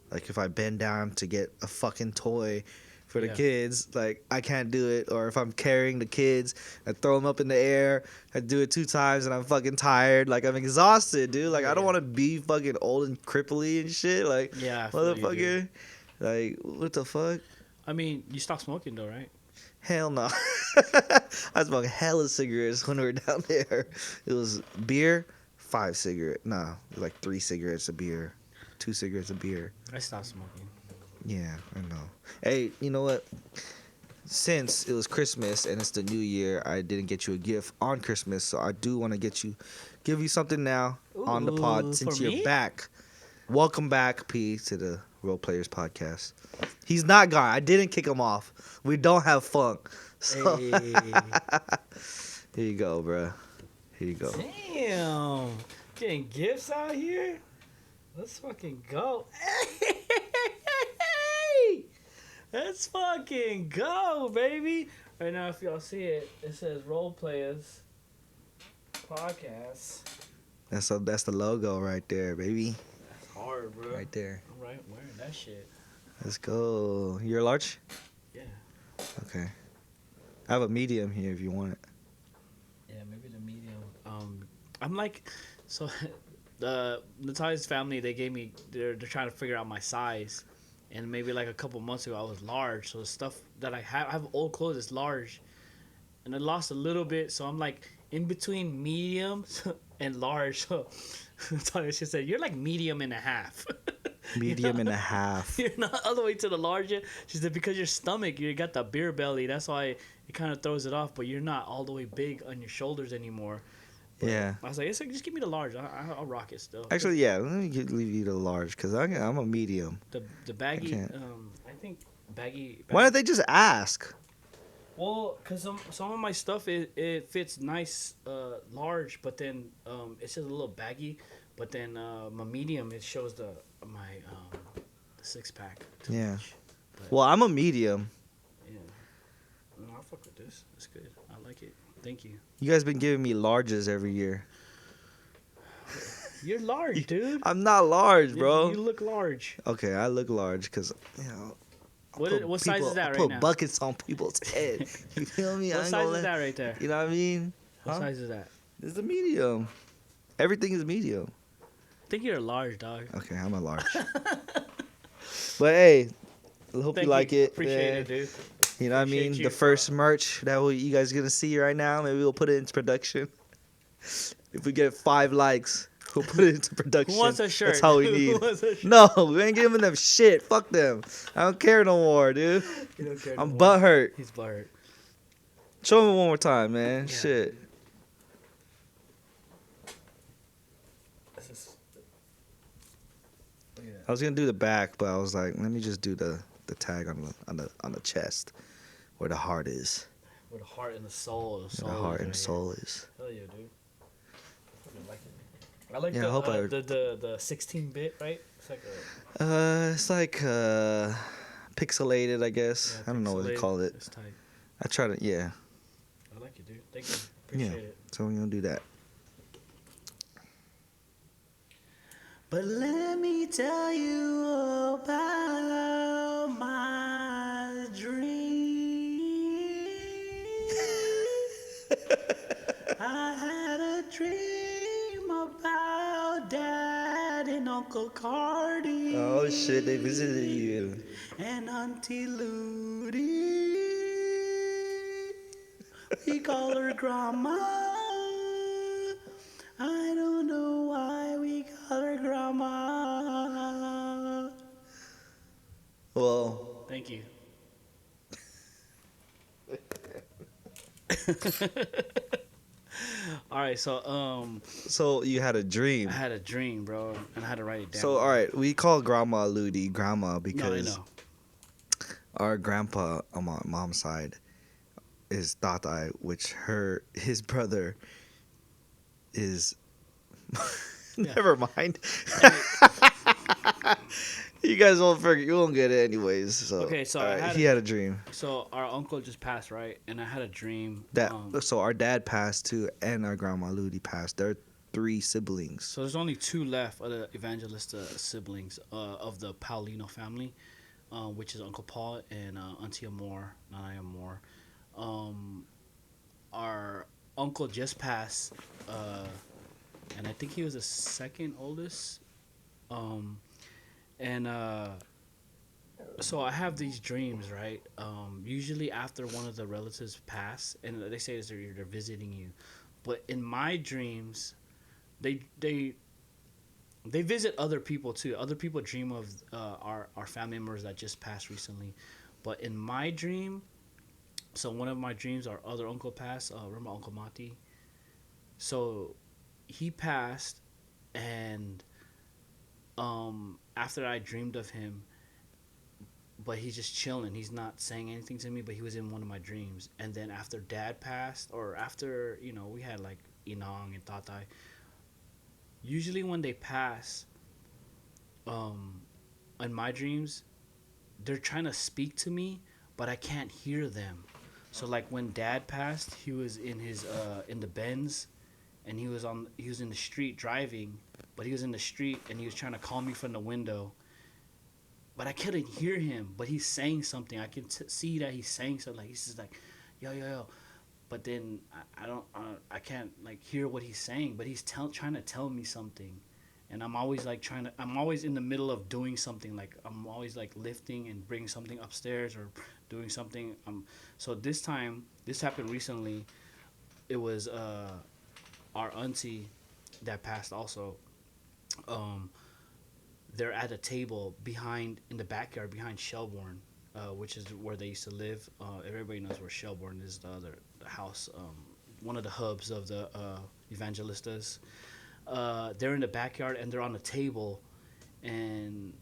like if I bend down to get a fucking toy for the kids, like I can't do it. Or if I'm carrying the kids, I throw them up in the air. I do it 2 times and I'm fucking tired. Like I'm exhausted, dude. Like I don't want to be fucking old and cripply and shit. Like Yeah, I feel you, motherfucker. Like what the fuck? I mean, you stopped smoking though, right? Hell no. I smoked hella cigarettes when we were down there. It was beer, 5 cigarettes. Nah, it was like 3 cigarettes of beer, 2 cigarettes of beer. I stopped smoking. Yeah, I know. Hey, you know what? Since it was Christmas and it's the new year, I didn't get you a gift on Christmas, so I do want to give you something now on the pod Ooh, since for you're me? back. Welcome back, P, to the Role Players podcast. He's not gone. I didn't kick him off. We don't have funk. So Hey. here you go, bro. Here you go. Damn. Getting gifts out here? Let's fucking go. Hey! Let's fucking go, baby. Right now, if y'all see it, it says Role Players Podcast. That's the logo right there, baby. hard, bro. Right there. I'm right wearing that shit. Let's go. You're a large? Yeah. Okay. I have a medium here if you want it. Yeah, maybe the medium. I'm like, so the Natalia's family, they gave me, they're trying to figure out my size, and maybe like a couple months ago I was large, so the stuff that I have old clothes that's large, and I lost a little bit, so I'm like in between medium and large. So Natalia, she said, you're like medium and a half. Medium and a half. You're not all the way to the large yet. She said, because your stomach, you got the beer belly, that's why it kind of throws it off, but you're not all the way big on your shoulders anymore. But Yeah. I was like, it's like, just give me the large. I'll rock it still. Actually, yeah. Let me leave you the large because I'm a medium. The baggy, I can't. I think baggy. Why don't they just ask? Well, because some of my stuff, it fits nice large, but then it's just a little baggy. But then my medium, it shows the six pack. Yeah. Much. But, Well, I'm a medium. yeah. No, I'll fuck with this. It's good. I like it. Thank you. You guys been giving me larges every year. You're large, dude. I'm not large, bro. You look large. Okay, I look large because What size is that right put now? buckets on people's head. You feel me? What I ain't size gonna is that right there? You know what I mean? What Huh? size is that? It's a medium. Everything is medium. I think you're a large, dog. Okay, I'm a large. But hey, I hope Thank you like it. Appreciate man. it, dude. You know what I mean? Appreciate you The for- first merch that you guys gonna see right now. Maybe we'll put it into production. If we get 5 likes, we'll put it into production. Who wants a shirt? That's all we Who need. wants a shirt? No, we ain't giving them shit. Fuck them. I don't care no more, dude. You don't care I'm no more. butthurt. He's butthurt. Show me one more time, man. Yeah. Shit. This is- Look at that. I was gonna do the back, but I was like, let me just do the tag on the chest, where the heart is, With the heart and the soul. where the heart and right soul here. is. Hell yeah, dude. I fucking like it. I like Yeah, I the, hope I- the 16-bit, right? It's like It's like pixelated, I guess. I don't know what they pixelated. call it. It's tight. I try to, yeah. I like it, dude. Thank you. Appreciate it. So we're gonna do that. But let me tell you about my dream. I had a dream about Dad and Uncle Cardi Oh shit, they visited you. and Auntie Ludi. We call her Grandma. I don't know why we call her Grandma. Well, Thank you. All right, so you had a dream. I had a dream, bro, and I had to write it down. So all right, we call Grandma Ludi Grandma no, I because know. our grandpa on my mom's side is Tatai, which his brother is. Yeah. Never mind. You guys won't forget. You won't get it anyways. So Okay, so all I right, had he a- had a dream So our uncle just passed, right? And I had a dream that. So our dad passed too, and our grandma Ludi passed. They're 3 siblings. So there's only 2 left of the Evangelista siblings of the Paulino family, which is Uncle Paul and Auntie Amor, Nanay Amor. Our uncle just passed, and I think he was the second oldest. So I have these dreams, right? Usually after one of the relatives pass, and they say they're visiting you, but in my dreams, they visit other people too. Other people dream of our family members that just passed recently, but in my dream, so one of my dreams, our other uncle passed. Remember Uncle Mati? So he passed, and after I dreamed of him, but he's just chilling. He's not saying anything to me, but he was in one of my dreams. And then after Dad passed, or after we had like Inang and Tatai. Usually when they pass, in my dreams, they're trying to speak to me, but I can't hear them. So like when Dad passed, he was in his in the Benz, and he was in the street driving, but he was in the street and he was trying to call me from the window. But I couldn't hear him. But he's saying something. I can see that he's saying something. Like, he's just like, yo, yo, yo. But then I can't like hear what he's saying. But he's trying to tell me something, and I'm always like I'm always in the middle of doing something. Like I'm always like lifting and bringing something upstairs or doing something. So this happened recently. It was our auntie that passed also. They're at a table in the backyard behind Shelbourne, which is where they used to live. Everybody knows where Shelbourne is, the house, one of the hubs of the Evangelistas. They're in the backyard and they're on a table, and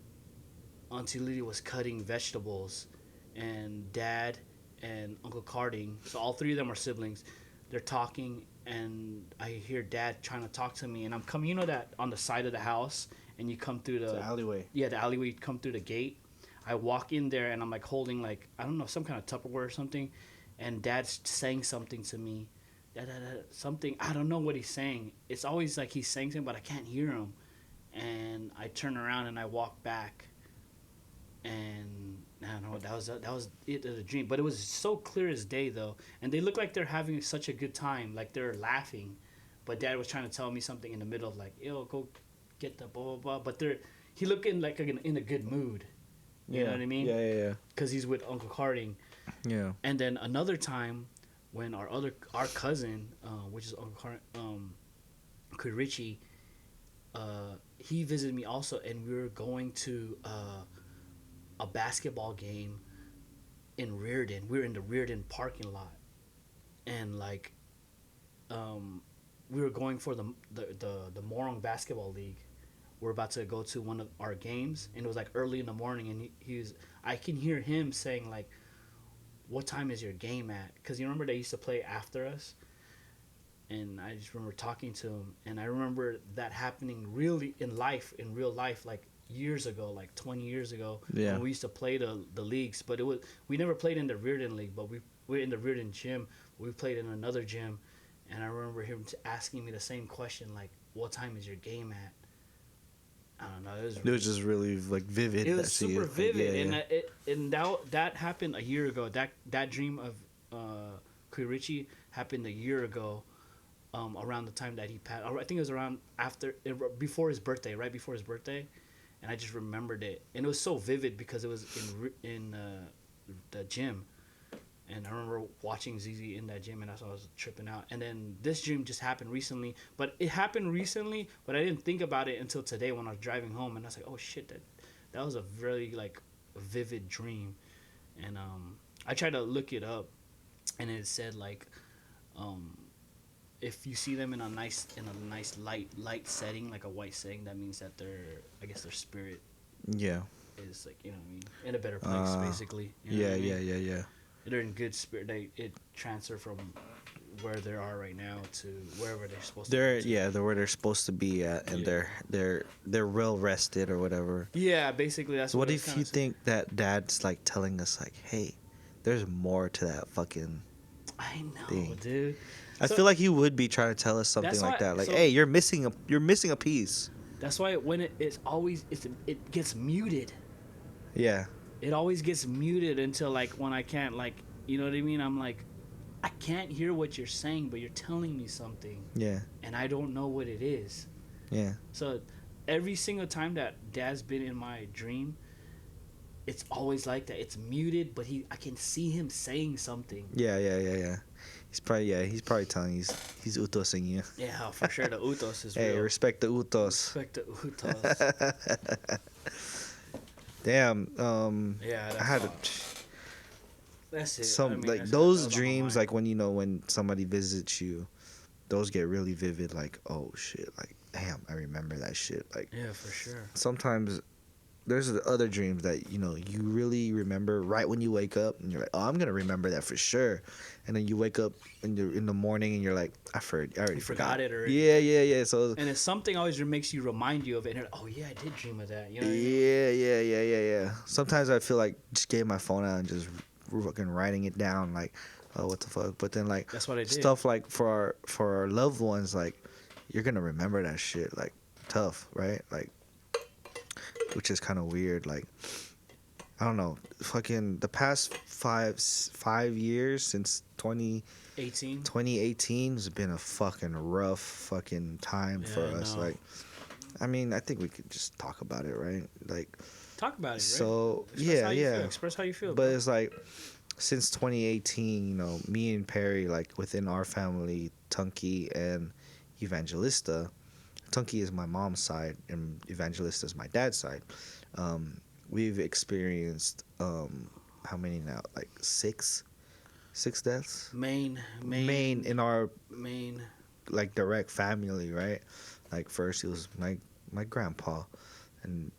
Auntie Lydia was cutting vegetables, and Dad and Uncle Carding, so all three of them are siblings, they're talking, and I hear Dad trying to talk to me, and I'm coming, you know that on the side of the house, and you come through the alleyway. Yeah, the alleyway, you come through the gate. I walk in there, and I'm like holding like, I don't know, some kind of Tupperware or something, and Dad's saying something to me, something, I don't know what he's saying. It's always like he's saying something, but I can't hear him. And I turn around and I walk back, and I don't know, that was it of the dream. But it was so clear as day though, and they look like they're having such a good time, like they're laughing. But Dad was trying to tell me something in the middle of like, yo, go get the blah blah blah. But he looking like in a good mood. You know what I mean? Yeah. Because he's with Uncle Carding. Yeah. And then another time, when our cousin, which is Uncle Richie, he visited me also, and we were going to a basketball game in Reardon. We were in the Reardon parking lot, and like, we were going for the Morong Basketball League. We're about to go to one of our games, and it was like early in the morning, and I can hear him saying like, what time is your game at? Because you remember they used to play after us, and I just remember talking to him, and I remember that happening really in real life, like years ago, like 20 years ago. Yeah. When we used to play the leagues, but we never played in the Reardon League, but we were in the Reardon gym. We played in another gym, and I remember him asking me the same question, like, what time is your game at? I don't know. It was just really like vivid. It was super vivid, yeah. and that happened a year ago. That dream of Kui Richie happened a year ago, around the time that he passed. I think it was around before his birthday, right before his birthday, and I just remembered it, and it was so vivid because it was in the gym. And I remember watching ZZ in that gym, and that's why I was tripping out. And then this dream just happened recently. But it happened recently, but I didn't think about it until today when I was driving home. And I was like, oh, shit, that was a very, like, vivid dream. And I tried to look it up, and it said, like, if you see them in a nice light setting, like a white setting, that means that their spirit is, like, you know what I mean, in a better place, basically. You know what I mean? Yeah. They're in good spirit. It transfer from where they are right now to wherever they're supposed to be. They're where they're supposed to be at, and they're well rested or whatever. Yeah, basically that's. So what if you think that Dad's like telling us like, hey, there's more to that fucking I know, thing. dude. I feel like he would be trying to tell us something like that. Like, hey, you're missing a piece. That's why when it gets muted. Yeah. It always gets muted until like when I can't, like, you know what I mean? I'm like, I can't hear what you're saying, but you're telling me something. Yeah. And I don't know what it is. Yeah. So every single time that Dad's been in my dream, it's always like that. It's muted, but I can see him saying something. Yeah. He's probably telling you he's utosing you. Yeah, for sure. The utos is hey, real. respect the utos. Respect the utos. Damn. Yeah, that's I had that's it. some those dreams, like when somebody visits you, those get really vivid. Like, oh shit, like damn, I remember that shit. Like, yeah, for sure. Sometimes there's the other dreams that you really remember right when you wake up, and you're like, oh, I'm gonna remember that for sure. And then you wake up in the morning, and you're like, I already forgot it already. Yeah. So and it's something always makes you remind you of it. And you're like, oh yeah, I did dream of that. You know what I mean? Yeah. Sometimes I feel like just getting my phone out and just fucking writing it down, like, oh, what the fuck. But then like that's what I did. Stuff like for our loved ones, like you're gonna remember that shit. Like tough, right? Like, which is kind of weird. Like, I don't know, fucking the past 5 years since 18. 2018 has been a fucking rough fucking time for Yeah, I us. know. Like, I mean, I think we could just talk about it, right? Like, Talk about it, right? so Express how you yeah. feel. Express how you feel. But bro. it's like, since 2018, you know, me and Perry, like within our family, Tunky and Evangelista. Tunky is my mom's side, and Evangelista is my dad's side. We've experienced how many now? Like six deaths. main In our main. like direct family, right? Like first it was my grandpa, and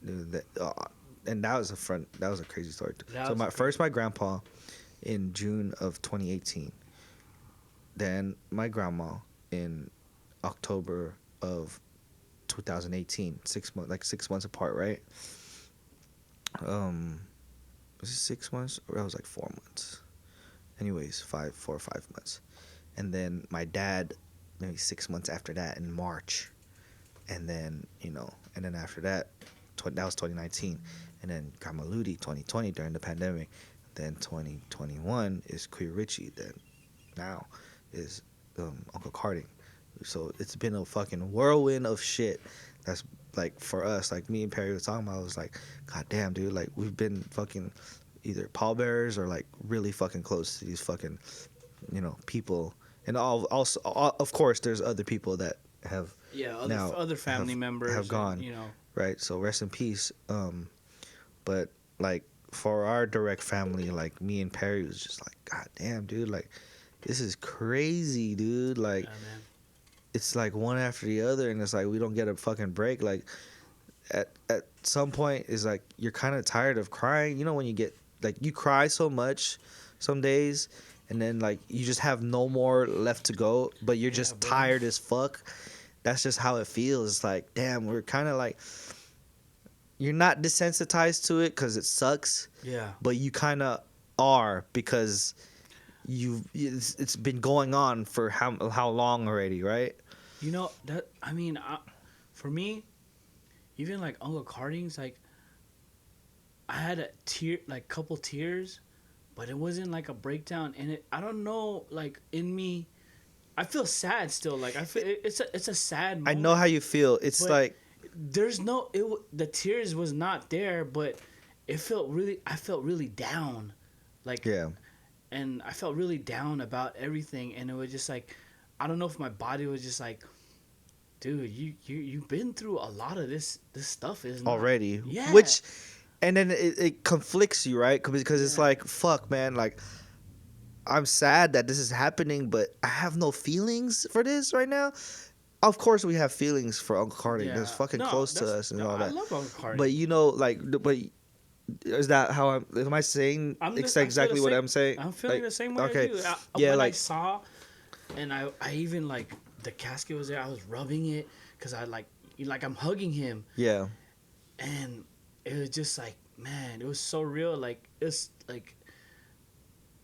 that was a crazy story too. That So was my grandpa in June of 2018, then my grandma in October of 2018, 6 months apart, right? Was it 6 months or that was like 4 months? Anyways, 4 or 5 months, and then my dad maybe 6 months after that in March, and then and then after that, that was 2019, and then Grandma Ludi 2020 during the pandemic, then 2021 is Queer Richie, then now is Uncle Carding. So it's been a fucking whirlwind of shit. That's like for us, like me and Perry was talking about. I was like, God damn, dude, like we've been fucking either pallbearers or like really fucking close to these fucking people. And also, of course, there's other people that have Other family members have gone. Right. So rest in peace. But like for our direct family, like me and Perry was just like, God damn, dude, like this is crazy, dude. Like it's like one after the other, and it's like we don't get a fucking break. Like at some point, it's like you're kind of tired of crying. You know when you get like you cry so much some days, and then like you just have no more left to go, but you're just tired as fuck. That's just how it feels. It's like, damn, we're kind of like, you're not desensitized to it because it sucks. Yeah. But you kind of are because it's been going on for how long already, right? For me, even like Uncle Carding's, like I had a couple tears, but it wasn't like a breakdown. And I don't know, like in me, I feel sad still. Like I feel it's a sad moment. I know how you feel. It's like there's the tears was not there, but I felt really down. Like yeah. And I felt really down about everything, and it was just like, I don't know if my body was just like, dude, you've been through a lot of this stuff is already. Yeah. Which, and then it conflicts you, right? Because it's like, fuck, man, like I'm sad that this is happening, but I have no feelings for this right now. Of course, we have feelings for Uncle Carding. Yeah. That's fucking close to us and all that. I love Uncle Carding. But is that how am I saying exactly what I'm saying? I'm feeling the same way okay. as you. I saw, and I even like the casket was there. I was rubbing it because I like I'm hugging him. Yeah. And it was just like, man, it was so real. Like it's like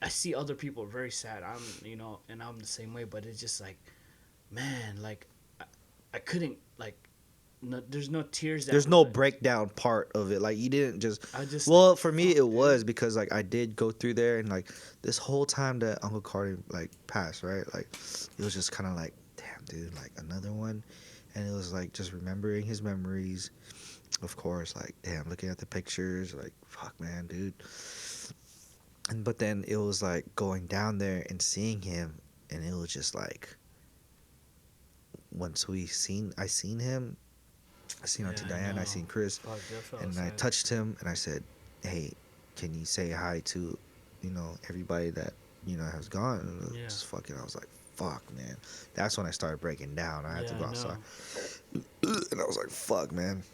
I see other people very sad. And I'm the same way. But it's just like, man, like I couldn't like. No, there's no tears. There's no breakdown part of it. Like you didn't just. Well, for me, it was because like I did go through there, and like this whole time that Uncle Carter like passed, right? Like it was just kind of like, damn, dude, like another one, and it was like just remembering his memories. Of course, like damn, looking at the pictures, like fuck, man, dude. But then it was like going down there and seeing him, and it was just like once I seen him. I seen Auntie Diana, I seen Chris, and I touched him, and I said, "Hey, can you say hi to, everybody that has gone?" And just fucking, I was like, "Fuck, man." That's when I started breaking down. I had to go outside, and I was like, "Fuck, man,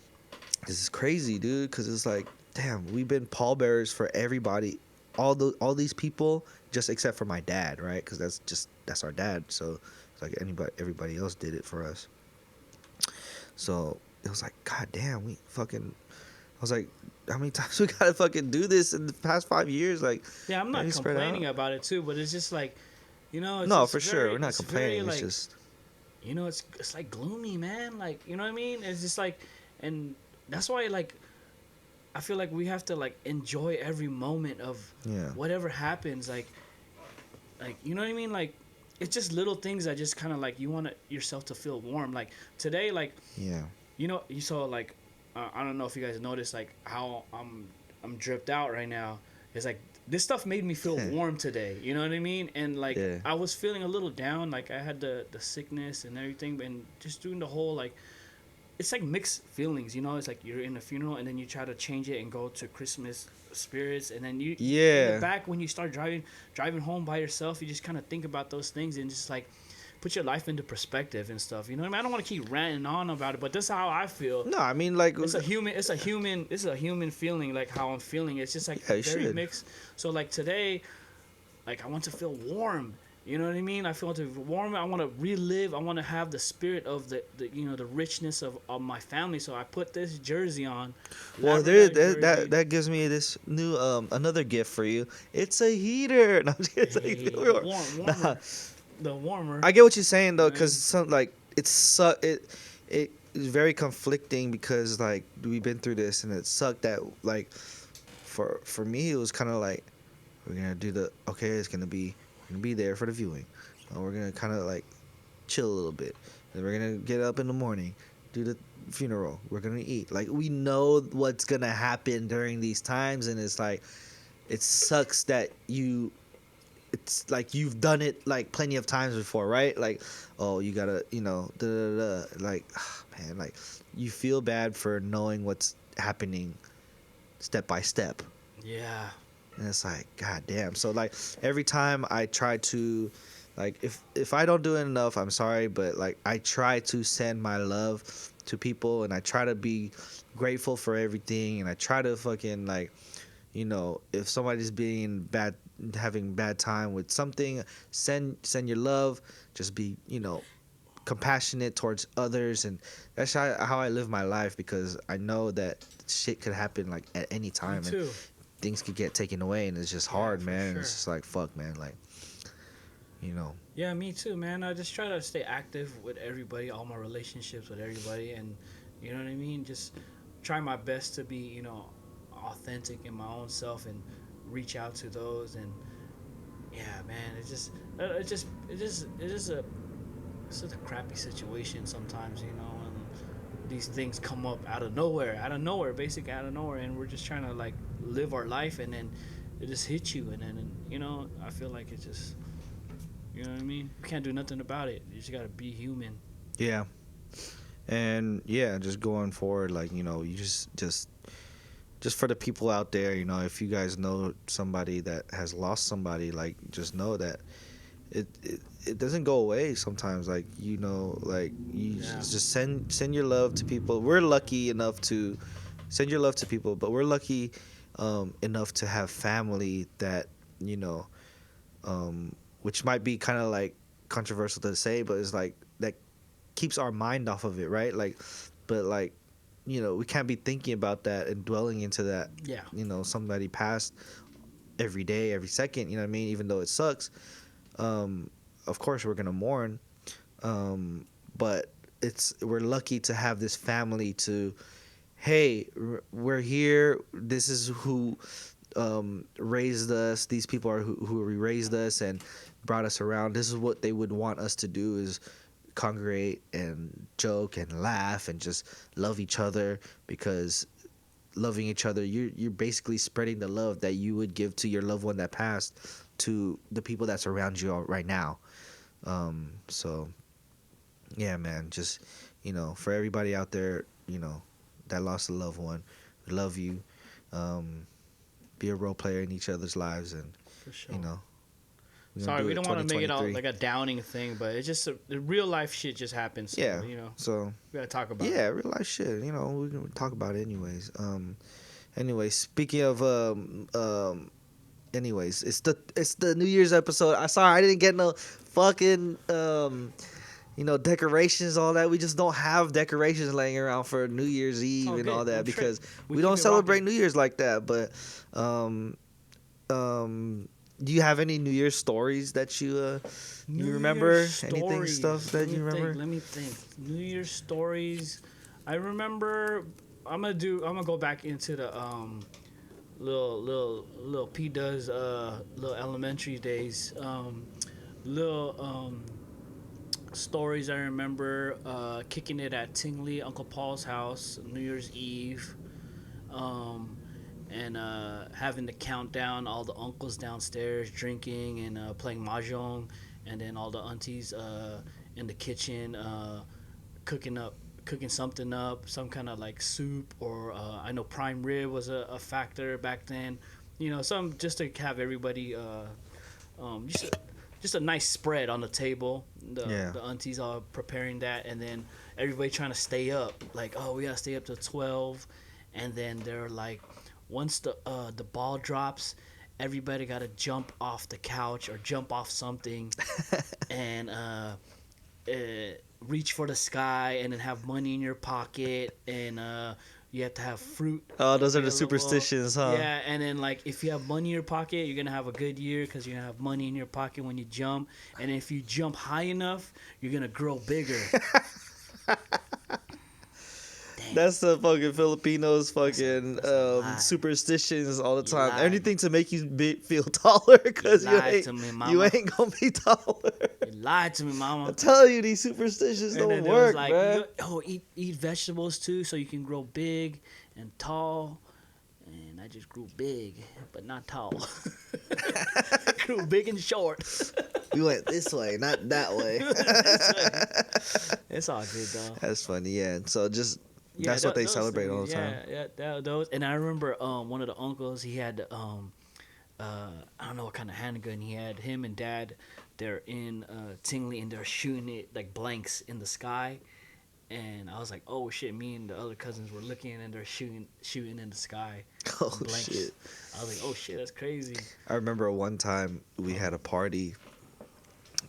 this is crazy, dude." Because it's like, damn, we've been pallbearers for everybody, all these people, just except for my dad, right? Because that's our dad. So it's like everybody else did it for us. So it was like, God damn, I was like, how many times we gotta fucking do this in the past 5 years? Like, yeah, I'm not complaining about it too, but it's just like, no, for sure, we're not complaining. It's just, you know, it's like gloomy, man. Like, you know what I mean? It's just like, and that's why, like, I feel like we have to, like, enjoy every moment of whatever happens. Like, you know what I mean? Like, it's just little things that just kind of, like, you want yourself to feel warm. Like, today, like, you know, you saw, like, I don't know if you guys noticed, like, how I'm dripped out right now. It's like, this stuff made me feel warm today. You know what I mean? And, like, I was feeling a little down. Like, I had the sickness and everything. And just doing the whole, like, it's like mixed feelings, you know. It's like you're in a funeral and then you try to change it and go to Christmas spirits, and then you in the back when you start driving home by yourself, you just kind of think about those things and just like put your life into perspective and stuff. You know what I mean? I don't want to keep ranting on about it, but that's how I feel. No, I mean, like, it's a human feeling, like how I'm feeling. It's just like very mixed. So like today, like I want to feel warm. You know what I mean? I feel to warm. I want to relive. I want to have the spirit of the you know, the richness of my family. So I put this jersey on. Well, that gives me this new another gift for you. It's a heater. No, it's warmer. The warmer. I get what you're saying though, because some like it is very conflicting because like we've been through this and it sucked that like for me it was kind of like we're gonna do it's gonna be. Be there for the viewing. We're gonna kind of like chill a little bit. Then we're gonna get up in the morning, do the funeral. We're gonna eat. Like we know what's gonna happen during these times, and it's like it sucks that it's like you've done it like plenty of times before, right? Like, oh, you gotta, you know, like, man, like you feel bad for knowing what's happening step by step. Yeah. And it's like, god damn. So like every time I try to, like, if I don't do it enough, I'm sorry, but like I try to send my love to people and I try to be grateful for everything, and I try to fucking like, you know, if somebody's having bad time with something, send your love. Just be, you know, compassionate towards others, and that's how I live my life, because I know that shit could happen like at any time. Me too. And things could get taken away, and it's just hard, man. Sure. It's just like, fuck, man, like, you know. Yeah, me too, man. I just try to stay active with everybody, all my relationships with everybody, and you know what I mean, just try my best to be, you know, authentic in my own self and reach out to those. And yeah, man, it's just a crappy situation sometimes, you know, and these things come up out of nowhere, basically out of nowhere, and we're just trying to like live our life, and then it just hits you, and then, you know, I feel like it's just, you know what I mean, you can't do nothing about it. You just gotta be human. Yeah. And yeah, just going forward, like, you know, you just for the people out there, you know, if you guys know somebody that has lost somebody, like, just know that it doesn't go away sometimes. Like, you know, like, you just send your love to people. We're lucky enough to send your love to people, but we're lucky enough to have family that, you know, which might be kind of like controversial to say, but it's like that keeps our mind off of it, right? Like, but like, you know, we can't be thinking about that and dwelling into that. Yeah. You know, somebody passed every day, every second, you know what I mean? Even though it sucks, of course we're gonna mourn, but we're lucky to have this family to, hey, we're here. This is who raised us. These people are who raised us and brought us around. This is what they would want us to do, is congregate and joke and laugh and just love each other, because loving each other, you're basically spreading the love that you would give to your loved one that passed to the people that's around you right now. So yeah, man, just, you know, for everybody out there, you know, that lost a loved one, we love you. Be a role player in each other's lives, and For sure. you know, sorry, we don't want to make it out like a downing thing, but it's just the real life shit just happens. So, Yeah, you know, so we gotta talk about it. yeah, real life shit. You know, we can talk about it anyways. Anyway, speaking of anyways, it's the New Year's episode. I didn't get no fucking you know, decorations, all that. We just don't have decorations laying around for New Year's Eve and all that, because we don't celebrate New Year's like that. But Do you have any New Year's stories that you remember? Anything stuff that you remember? Let me think. New Year's stories. I remember. I'm gonna go back into the little P does little elementary days. Little stories I remember. Kicking it at Tingley, Uncle Paul's house, New Year's Eve. And having the countdown, all the uncles downstairs drinking and playing mahjong, and then all the aunties in the kitchen cooking something up, some kind of like soup, or I know prime rib was a factor back then. Some just to have everybody just a nice spread on the table. The aunties all preparing that, and then everybody trying to stay up. Like, oh, we gotta stay up till 12, and then they're like, once the ball drops, everybody gotta jump off the couch or jump off something, and reach for the sky, and then have money in your pocket, and you have to have fruit. Oh, those are the superstitions, huh? Yeah, and then like if you have money in your pocket, you're gonna have a good year because you're gonna have money in your pocket when you jump, and if you jump high enough, you're gonna grow bigger. That's the fucking Filipinos fucking superstitions all the time. Anything to make you feel taller because you ain't gonna be taller. You lied to me, mama. I'm telling you, these superstitions don't work, like, man. Eat vegetables too so you can grow big and tall. And I just grew big, but not tall. Grew big and short. You went this way, not that way. It's all good though. That's funny, yeah. So just. Yeah, that's what they celebrate all the time. Yeah, those. And I remember one of the uncles, he had I don't know what kind of handgun he had. Him and Dad, they're in Tingley, and they're shooting it like blanks in the sky. And I was like, oh shit! Me and the other cousins were looking, and they're shooting in the sky. Oh blanks. Shit! I was like, oh shit, that's crazy. I remember one time we had a party,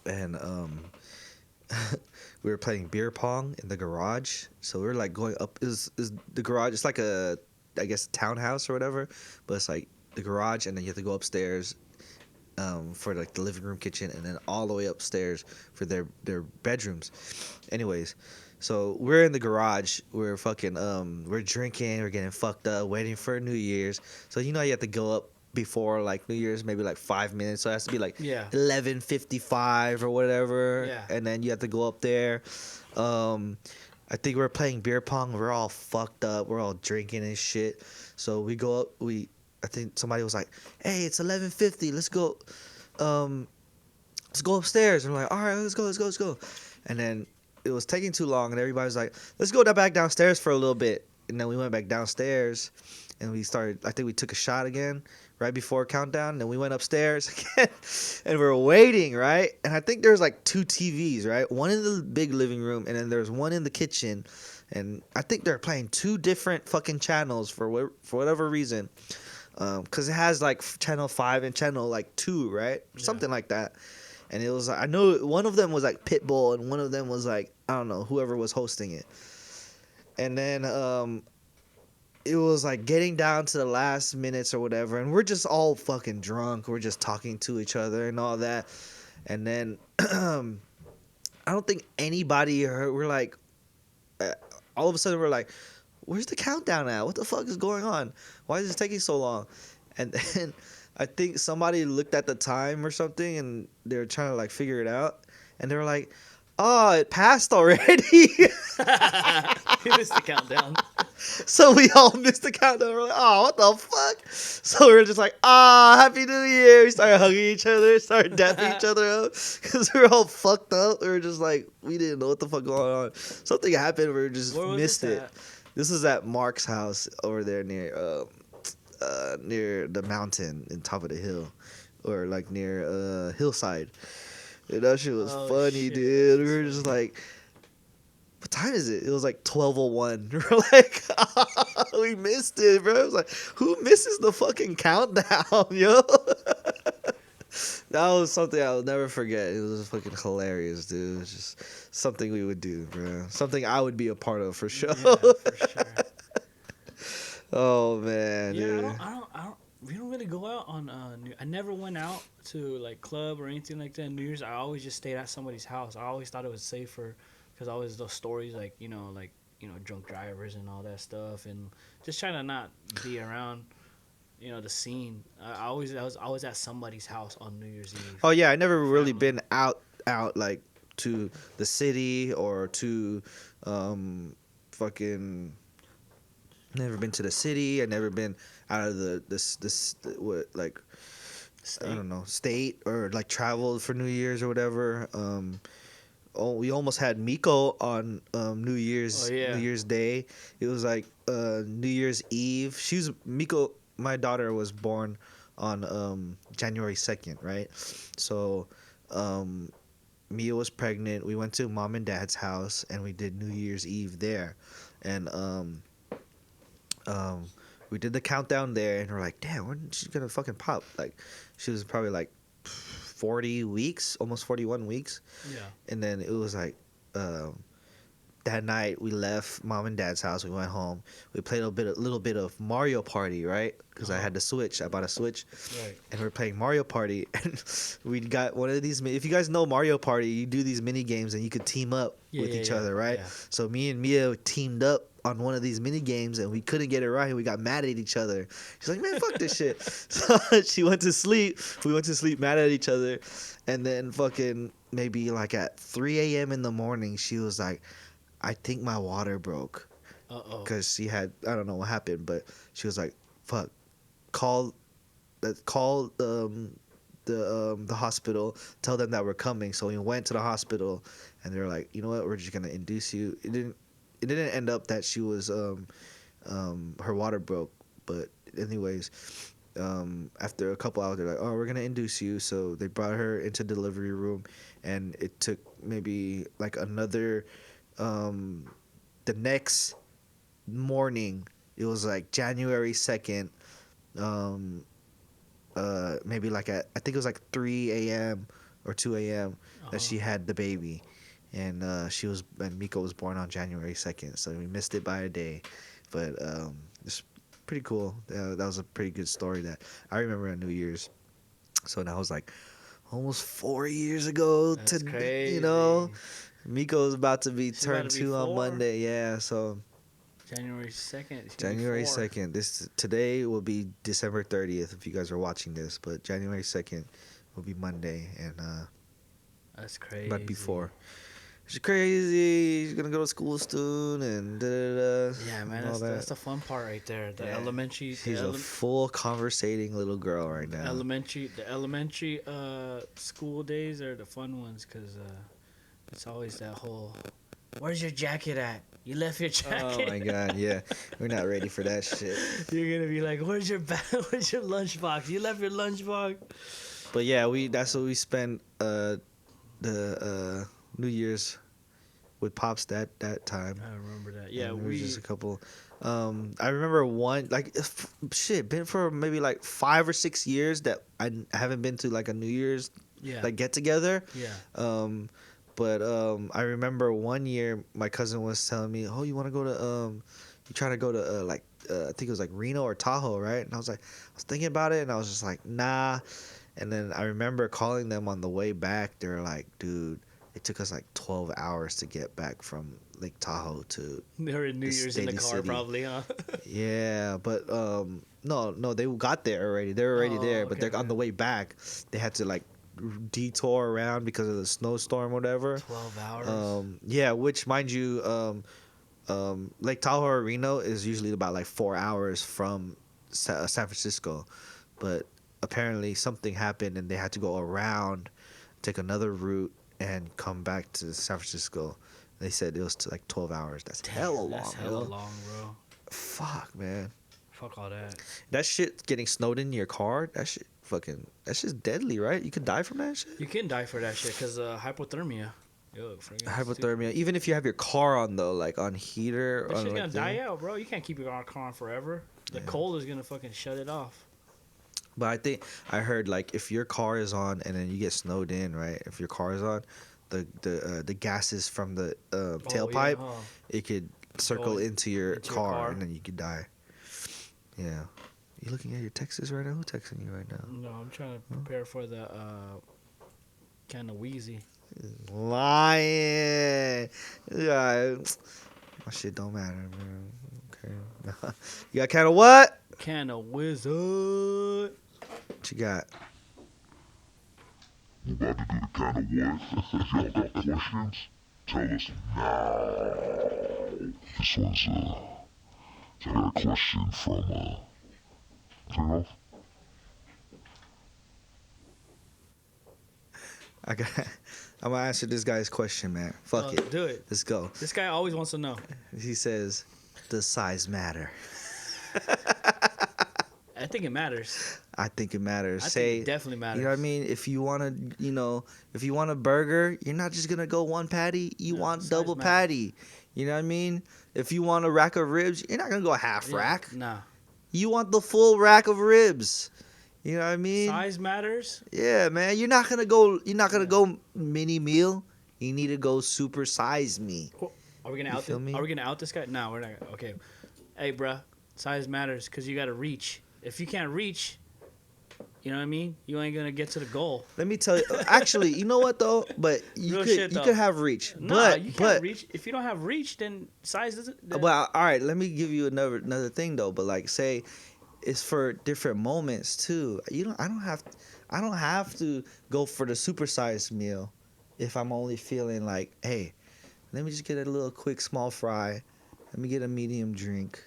and we were playing beer pong in the garage. So we were like going up. Is the garage? It's like a, I guess, townhouse or whatever. But it's like the garage, and then you have to go upstairs for like the living room, kitchen, and then all the way upstairs for their bedrooms. Anyways, so we're in the garage. We're fucking we're drinking. We're getting fucked up, waiting for New Year's. So you have to go up before like New Year's, maybe like 5 minutes, so it has to be like 11:55 or whatever, and then you have to go up there. I think we're playing beer pong. We're all fucked up. We're all drinking and shit. So we go up. I think somebody was like, "Hey, it's 11:50. Let's go. Let's go upstairs." And we're like, "All right, let's go." And then it was taking too long, and everybody was like, "Let's go back downstairs for a little bit." And then we went back downstairs, and we started. I think we took a shot again right before countdown, and then we went upstairs again, and we were waiting, right? And I think there's like 2 TVs, right? One in the big living room, and then there's one in the kitchen, and I think they're playing 2 different fucking channels for whatever reason, because it has like channel 5 and channel like 2, right? Something like that. And it was, I know one of them was like Pitbull, and one of them was like, I don't know, whoever was hosting it. And then it was like getting down to the last minutes or whatever, and we're just all fucking drunk. We're just talking to each other and all that. And then I don't think anybody heard. We're like, all of a sudden we're like, where's the countdown at? What the fuck is going on? Why is it taking so long? And then I think somebody looked at the time or something, and they were trying to like figure it out, and they were like, oh, it passed already. You missed the countdown. So we all missed the countdown. We're like, oh, what the fuck? So we were just like, Happy New Year. We started hugging each other, started dapping each other up because we were all fucked up. We were just like, we didn't know what the fuck going on. Something happened. We just missed it. This was at Mark's house over there near the mountain in top of the hill, or like near Hillside. And that shit was funny, dude. We were just like, what time is it? It was like 12:01. We were like, we missed it, bro. I was like, who misses the fucking countdown, yo? That was something I'll never forget. It was fucking hilarious, dude. It was just something we would do, bro. Something I would be a part of for sure. Yeah, for sure. Oh man, dude. We don't really really go out on I never went out to like club or anything like that. New Year's, I always just stayed at somebody's house. I always thought it was safer because always those stories like drunk drivers and all that stuff, and just trying to not be around the scene. I was always at somebody's house on New Year's Eve. Oh yeah, I never really Family. been out like to the city or to fucking. Never been to the city. I never been out of this what like State. I don't know state or like traveled for New Year's or whatever. We almost had Miko on New Year's Oh, yeah. New Year's Day. It was like New Year's Eve. Miko. My daughter was born on January 2nd, right? So Mia was pregnant. We went to mom and dad's house and we did New Year's Eve there, and we did the countdown there, and we're like, damn, when she's gonna fucking pop? Like, she was probably like 40 weeks, almost 41 weeks. Yeah. And then it was like, that night we left mom and dad's house. We went home. We played a little bit of Mario Party, right? Because I had the Switch. I bought a Switch, Right. and we were playing Mario Party. And we got one of these. If you guys know Mario Party, you do these mini games, and you could team up with each other, right? Yeah. So me and Mia teamed up on one of these mini games, and we couldn't get it right. We got mad at each other. She's like, man, fuck this shit. So she went to sleep. We went to sleep mad at each other, and then fucking maybe like at 3 a.m. in the morning, she was like, I think my water broke. Because she had, I don't know what happened, but she was like, fuck, call the hospital, tell them that we're coming. So we went to the hospital, and they were like, you know what, we're just gonna induce you. It didn't end up that she was her water broke, but anyways, after a couple hours, they're like, oh, we're gonna induce you. So they brought her into the delivery room, and it took maybe like another the next morning. It was like January 2nd, maybe like I think it was like 3 a.m. or 2 a.m. that she had the baby, and Miko was born on January 2nd, so we missed it by a day, but it's pretty cool. That was a pretty good story that I remember on New Year's. So that was like almost 4 years ago. That's crazy. Miko's about to be She's about turned to be 2 on 4? Monday, yeah. So January 2nd. January 2nd. Today will be December 30th if you guys are watching this, but January 2nd will be Monday, and That's crazy. but before. She's crazy. She's gonna go to school soon, and Yeah, man, that's the fun part right there. The Yeah. elementary. She's a full conversating little girl right now. The elementary school days are the fun ones because it's always that whole, where's your jacket at? You left your jacket. Oh my god, yeah, we're not ready for that shit. You're gonna be like, where's your where's your lunchbox? You left your lunchbox. But yeah, that's what we spent the New Year's with Pops that time. I remember that. Yeah, we just a couple. I remember one been for maybe like 5 or 6 years that I haven't been to like a New Year's like get together. Yeah. But I remember one year my cousin was telling me, oh, you want to go to you trying to go to I think it was like Reno or Tahoe, right? And I was thinking about it, and I was just like, nah. And then I remember calling them on the way back. They were like, dude, it took us like 12 hours to get back from Lake Tahoe to They were in New Year's in the car, city. probably, huh? Yeah, but no, they got there already. They were already there, but okay, they're on the way back. They had to like detour around because of the snowstorm or whatever. 12 hours. Yeah, which mind you, Lake Tahoe or Reno is usually about like 4 hours from San Francisco, but apparently something happened and they had to go around, take another route, and come back to San Francisco. They said it was like 12 hours. That's hella long. That's hella bro. long, bro. Fuck, man. Fuck all that. That shit getting snowed in your car, that's just deadly, right? You could die from that shit. You can die for that shit because hypothermia. Yo, Hypothermia. Even if you have your car on though, like on heater. That on shit's like gonna die out, bro. You can't keep your car on forever. The cold is gonna fucking shut it off. But I think I heard like if your car is on and then you get snowed in, right? If your car is on, the gases from the tailpipe, Yeah, huh? it could circle into your into your car car. and then you could die. Yeah. You looking at your texts right now? Who texting you right now? No, I'm trying to prepare for the kind of wheezy. Lying. Yeah, my shit don't matter, man. Okay. You got kind of what? Kind of wizard. What you got? We about to do the kind of work. Y'all got questions? Tell us now. This one's I got a question from turn off. I'm gonna answer this guy's question, man. Fuck it. Do it. Let's go. This guy always wants to know. He says, "Does size matter?" I think it matters. I think it matters. I think it definitely matters. You know what I mean? If you want to, if you want a burger, you're not just gonna go one patty. You want double patty. You know what I mean? If you want a rack of ribs, you're not gonna go half rack. Nah. You want the full rack of ribs. You know what I mean? Size matters. Yeah, man. You're not gonna go mini meal. You need to go super size me. Are we gonna Are we gonna out this guy? No, we're not. Okay. Hey, bruh, size matters because you gotta reach. If you can't reach, you know what I mean? You ain't gonna get to the goal. Let me tell you. Actually, you know what though? But you could have reach. No, you can't reach. If you don't have reach, then size doesn't. Well, all right. Let me give you another thing though. But like, say, it's for different moments too. I don't have to go for the supersized meal if I'm only feeling like, hey, let me just get a little quick small fry. Let me get a medium drink,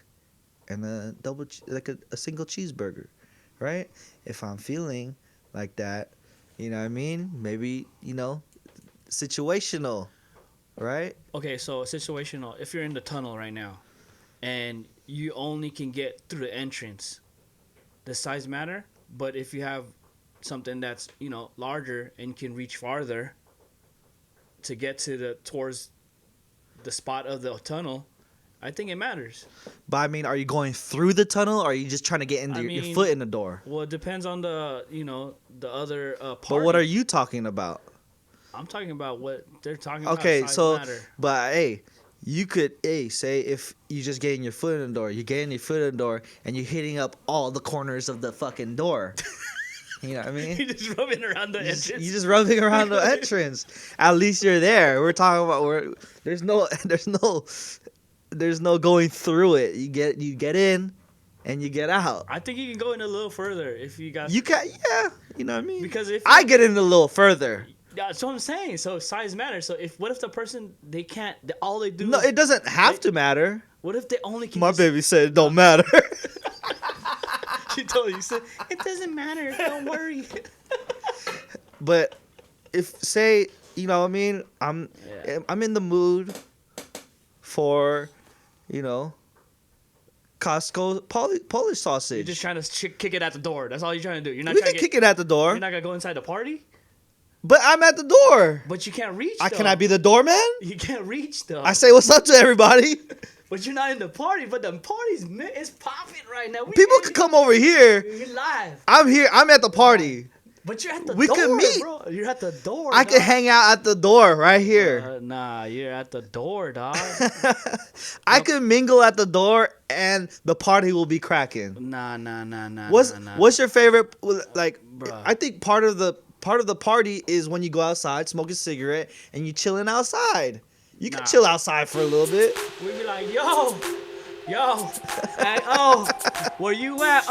and a a single cheeseburger, right? If I'm feeling like that, you know what I mean? Maybe, situational, right? Okay, so situational. If you're in the tunnel right now, and you only can get through the entrance, does size matter? But if you have something that's larger and can reach farther to get towards the spot of the tunnel, I think it matters. But I mean, are you going through the tunnel, or are you just trying to get your foot in the door? Well, it depends on the other party. But what are you talking about? I'm talking about what they're talking about. Okay, size so matter. but hey, you could say if you just getting your foot in the door, you're getting your foot in the door, and you're hitting up all the corners of the fucking door. You know what I mean? You're just rubbing around the entrance. You're just rubbing around the entrance. At least you're there. We're talking about there's no going through it. You get in, and you get out. I think you can go in a little further if you got. You can, yeah. You know what I mean? Because if I get in a little further. That's what I'm saying. So size matters. So what if the person they can't? All they do. No, it doesn't have to matter. What if they only can? My baby said it don't matter. She told you, said it doesn't matter. Don't worry. But if say what I mean, I'm in the mood for, Costco Polish sausage. You're just trying to kick it at the door. That's all you're trying to do. You're not. We can kick it at the door. You're not gonna go inside the party. But I'm at the door. But you can't reach. Can I be the doorman? You can't reach though. I say what's up to everybody. But you're not in the party. But the party's it's popping right now. People could come over here. You're live. I'm here. I'm at the party. But you're at the door. We could meet. Bro. You're at the door. I can hang out at the door right here. Nah, you're at the door, dog. I can mingle at the door, and the party will be cracking. Nah. What's your favorite? Like, Bruh. I think part of the party is when you go outside, smoke a cigarette, and you chilling outside. You can chill outside for a little bit. We be like, yo, hey, where you at?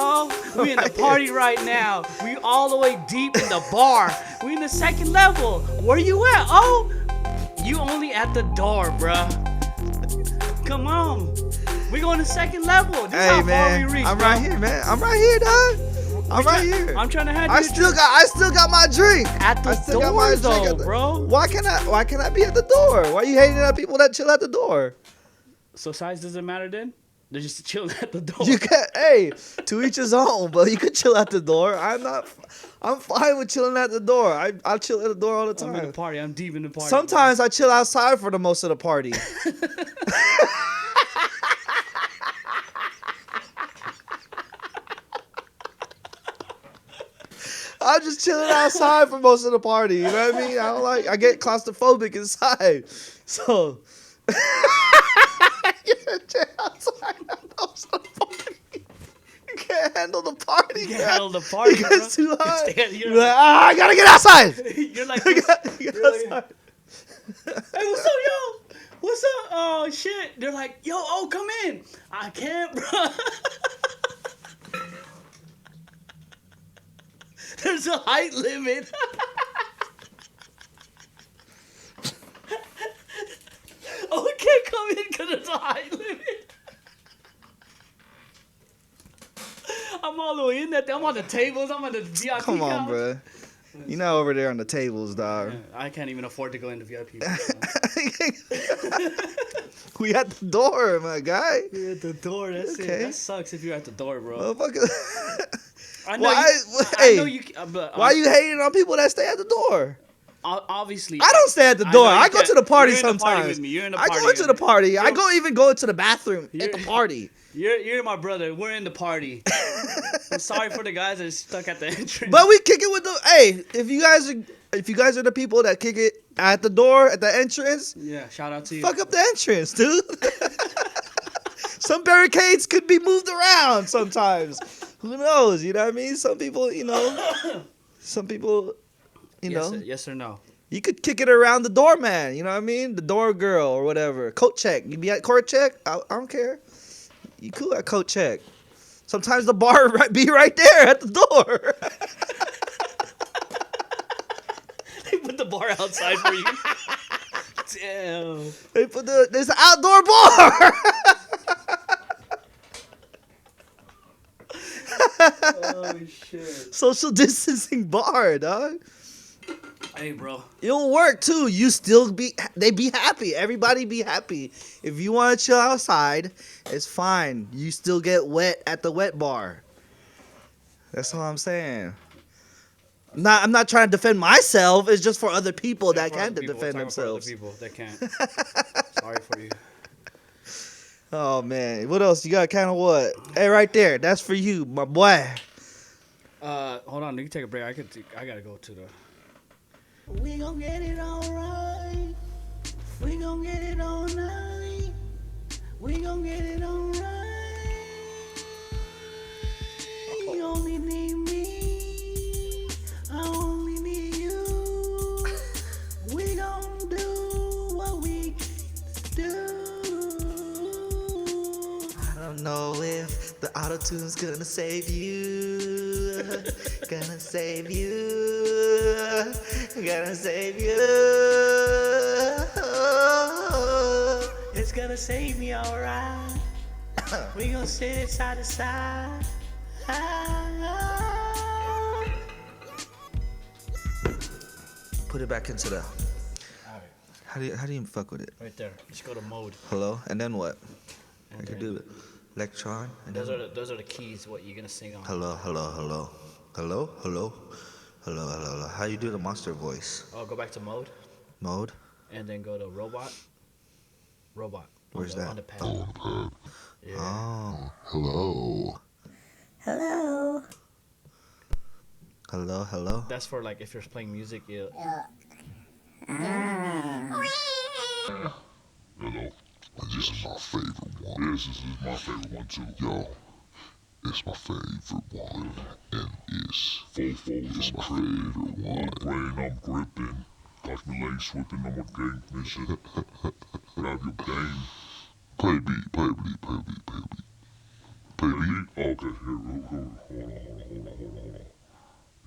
We in the party right now. We all the way deep in the bar. We in the second level. Where you at? You only at the door, bruh. Come on, we going to second level. This how far we reach. I'm right here, man. I'm right here, dog. I'm right here. I'm trying to have. I still got my drink. At the door, though, bro. Why can't I be at the door? Why are you hating at people that chill at the door? So size doesn't matter then? They're just chilling at the door. You can, to each his own, but you can chill at the door. I'm fine with chilling at the door. I chill at the door all the time. I'm in the party. I'm deep in the party. Sometimes I chill outside for the most of the party. I'm just chilling outside for most of the party. You know what I mean? I get claustrophobic inside. So you can't chill outside for most of the party. You can't handle the party. You bro. can't handle the party. It gets bro. too hot. You're You're like, I gotta get outside. You're like, I this- gotta get you're like, outside. hey, what's up, yo? What's up? Oh shit! They're like, yo, oh, come in. I can't, bro. There's a height limit. Oh, we can't come in because there's a height limit. I'm all the way in that. I'm on the tables. I'm on the VIP. Come on, couch. bro. You're not over there on the tables, dog. I can't even afford to go into VIP. We at the door, my guy. You're at the door. That's Okay. it. That sucks if you're at the door, bro. Motherfucker. I know Why? I know Hey, you. But, why are you hating on people that stay at the door? Obviously, I don't stay at the I door. know you I go can't- to the party you're in the party sometimes. with me. You're in the I party go into with the me. party. I even go into the bathroom at You're- the party. You're my brother. We're in the party. I'm sorry for the guys that are stuck at the entrance. But we kick it with the hey. If you guys are the people that kick it at the door at the entrance, yeah, shout out to you. fuck up the entrance, dude. Some barricades could be moved around sometimes. Who knows? You know what I mean? Some people, some people, Yes or no? you could kick it around the doorman. You know what I mean? The door girl or whatever. Coat check. You be at court check? I don't care. You cool at coat check. Sometimes the bar be right there at the door. They put the bar outside for you. Damn. There's an outdoor bar. Oh shit. Social distancing bar, dog. Hey, bro. It'll work too. They be happy. Everybody be happy. If you want to chill outside, it's fine. You still get wet at the wet bar. That's all I'm saying. I'm not trying to defend myself. It's just for other people that For other can't people. defend We're talking for other themselves. people that can't. Sorry for you. Oh man, what else? You got kind of what? Hey, right there. That's for you, my boy. Hold on. You can take a break. I gotta go to the. We gon' get it alright. We gon' get it all night. We gon' get it alright. You only need me. I only need you. We gon' do what we do. I don't know if the auto-tune's gonna save you. Gonna save you. Gonna save you. It's gonna save me alright. We gon' sit it side to side. Put it back into the. Alright. How do you fuck with it? Right there. Just go to mode. Hello, and then what? And I could then- do it. Electron. And Those then are the keys. What you're gonna sing on? hello. How you do the monster voice? Oh, go back to mode, Mode. and then go to robot. Robot. Where's on the, that? On the pad. On the pad. Yeah. Oh. Hello. Hello. Hello. That's for like if you're playing music. Yeah. Hello. This is my favorite one. This is my favorite one too. Yo, it's my favorite one. And it's Fofo. It's my favorite one. Brain, I'm gripping. Catch me legs sweeping. I'm a gang mission. Grab your game. Play beat. Play beat. Play beat. Play beat. Play beat. Okay, here. Hold on.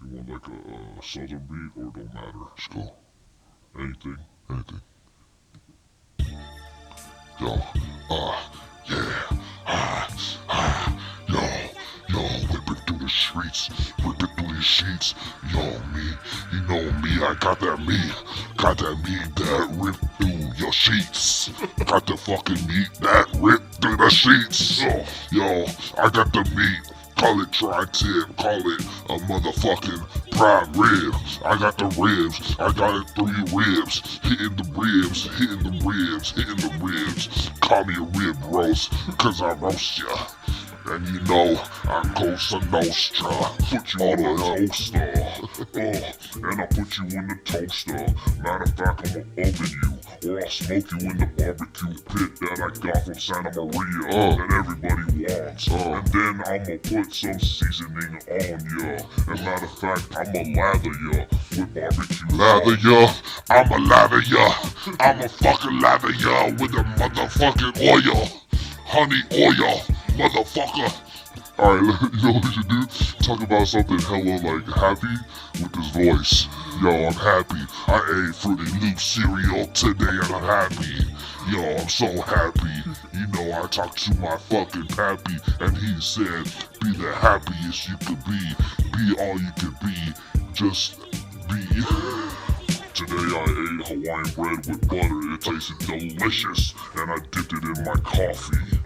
You want like a southern beat or don't matter? Let's go. Anything. Yo, yo, whipping through the streets, whipping through the sheets. Yo, you know me, I got that meat that ripped through your sheets. Got the fucking meat that ripped through the sheets. Yo, I got the meat. Call it tri-tip, call it a motherfucking prime rib. I got the ribs, I got it through your ribs. Hitting the ribs. Call me a rib roast, cause I roast ya. And you know, I'm Cosa Nostra. Put you on the toaster. And I put you in the toaster. Matter of fact, I'ma oven you. or I'll smoke you in the barbecue pit that I got from Santa Maria that everybody wants. And then I'ma put some seasoning on ya. And matter of fact, I'ma lather ya with barbecue. Lather ya, I'ma lather ya. I'ma fucking lather ya with the motherfucking oil. Honey oil, motherfucker. Alright, you know what we should do? Talk about something hella like happy with this voice. Yo, I'm happy. I ate Fruity Loop cereal today and I'm happy. Yo, I'm so happy. You know, I talked to my fucking pappy and he said, be the happiest you could be. Be all you could be. Just be. Today I ate Hawaiian bread with butter. It tasted delicious, and I dipped it in my coffee.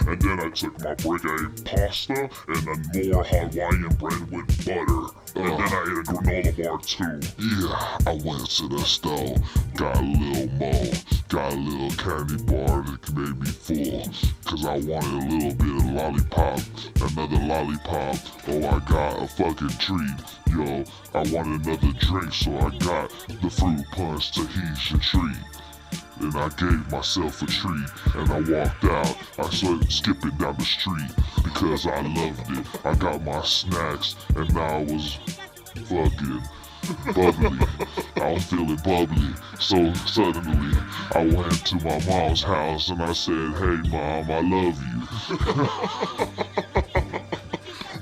And then I took my break. I ate pasta and then more Hawaiian bread with butter. And then I ate a granola bar too. Yeah, I went to the store, got a little more, got a little candy bar that made me full. Cause I wanted a little bit of lollipop, another lollipop. Oh, I got a fucking treat. Yo, I wanted another drink, so I got the fruit punch Tahitian treat. And I gave myself a treat, and I walked out. I started skipping down the street because I loved it. I got my snacks, and now I was fucking bubbly. I was feeling bubbly. So suddenly, I went to my mom's house and I said, "Hey mom, I love you."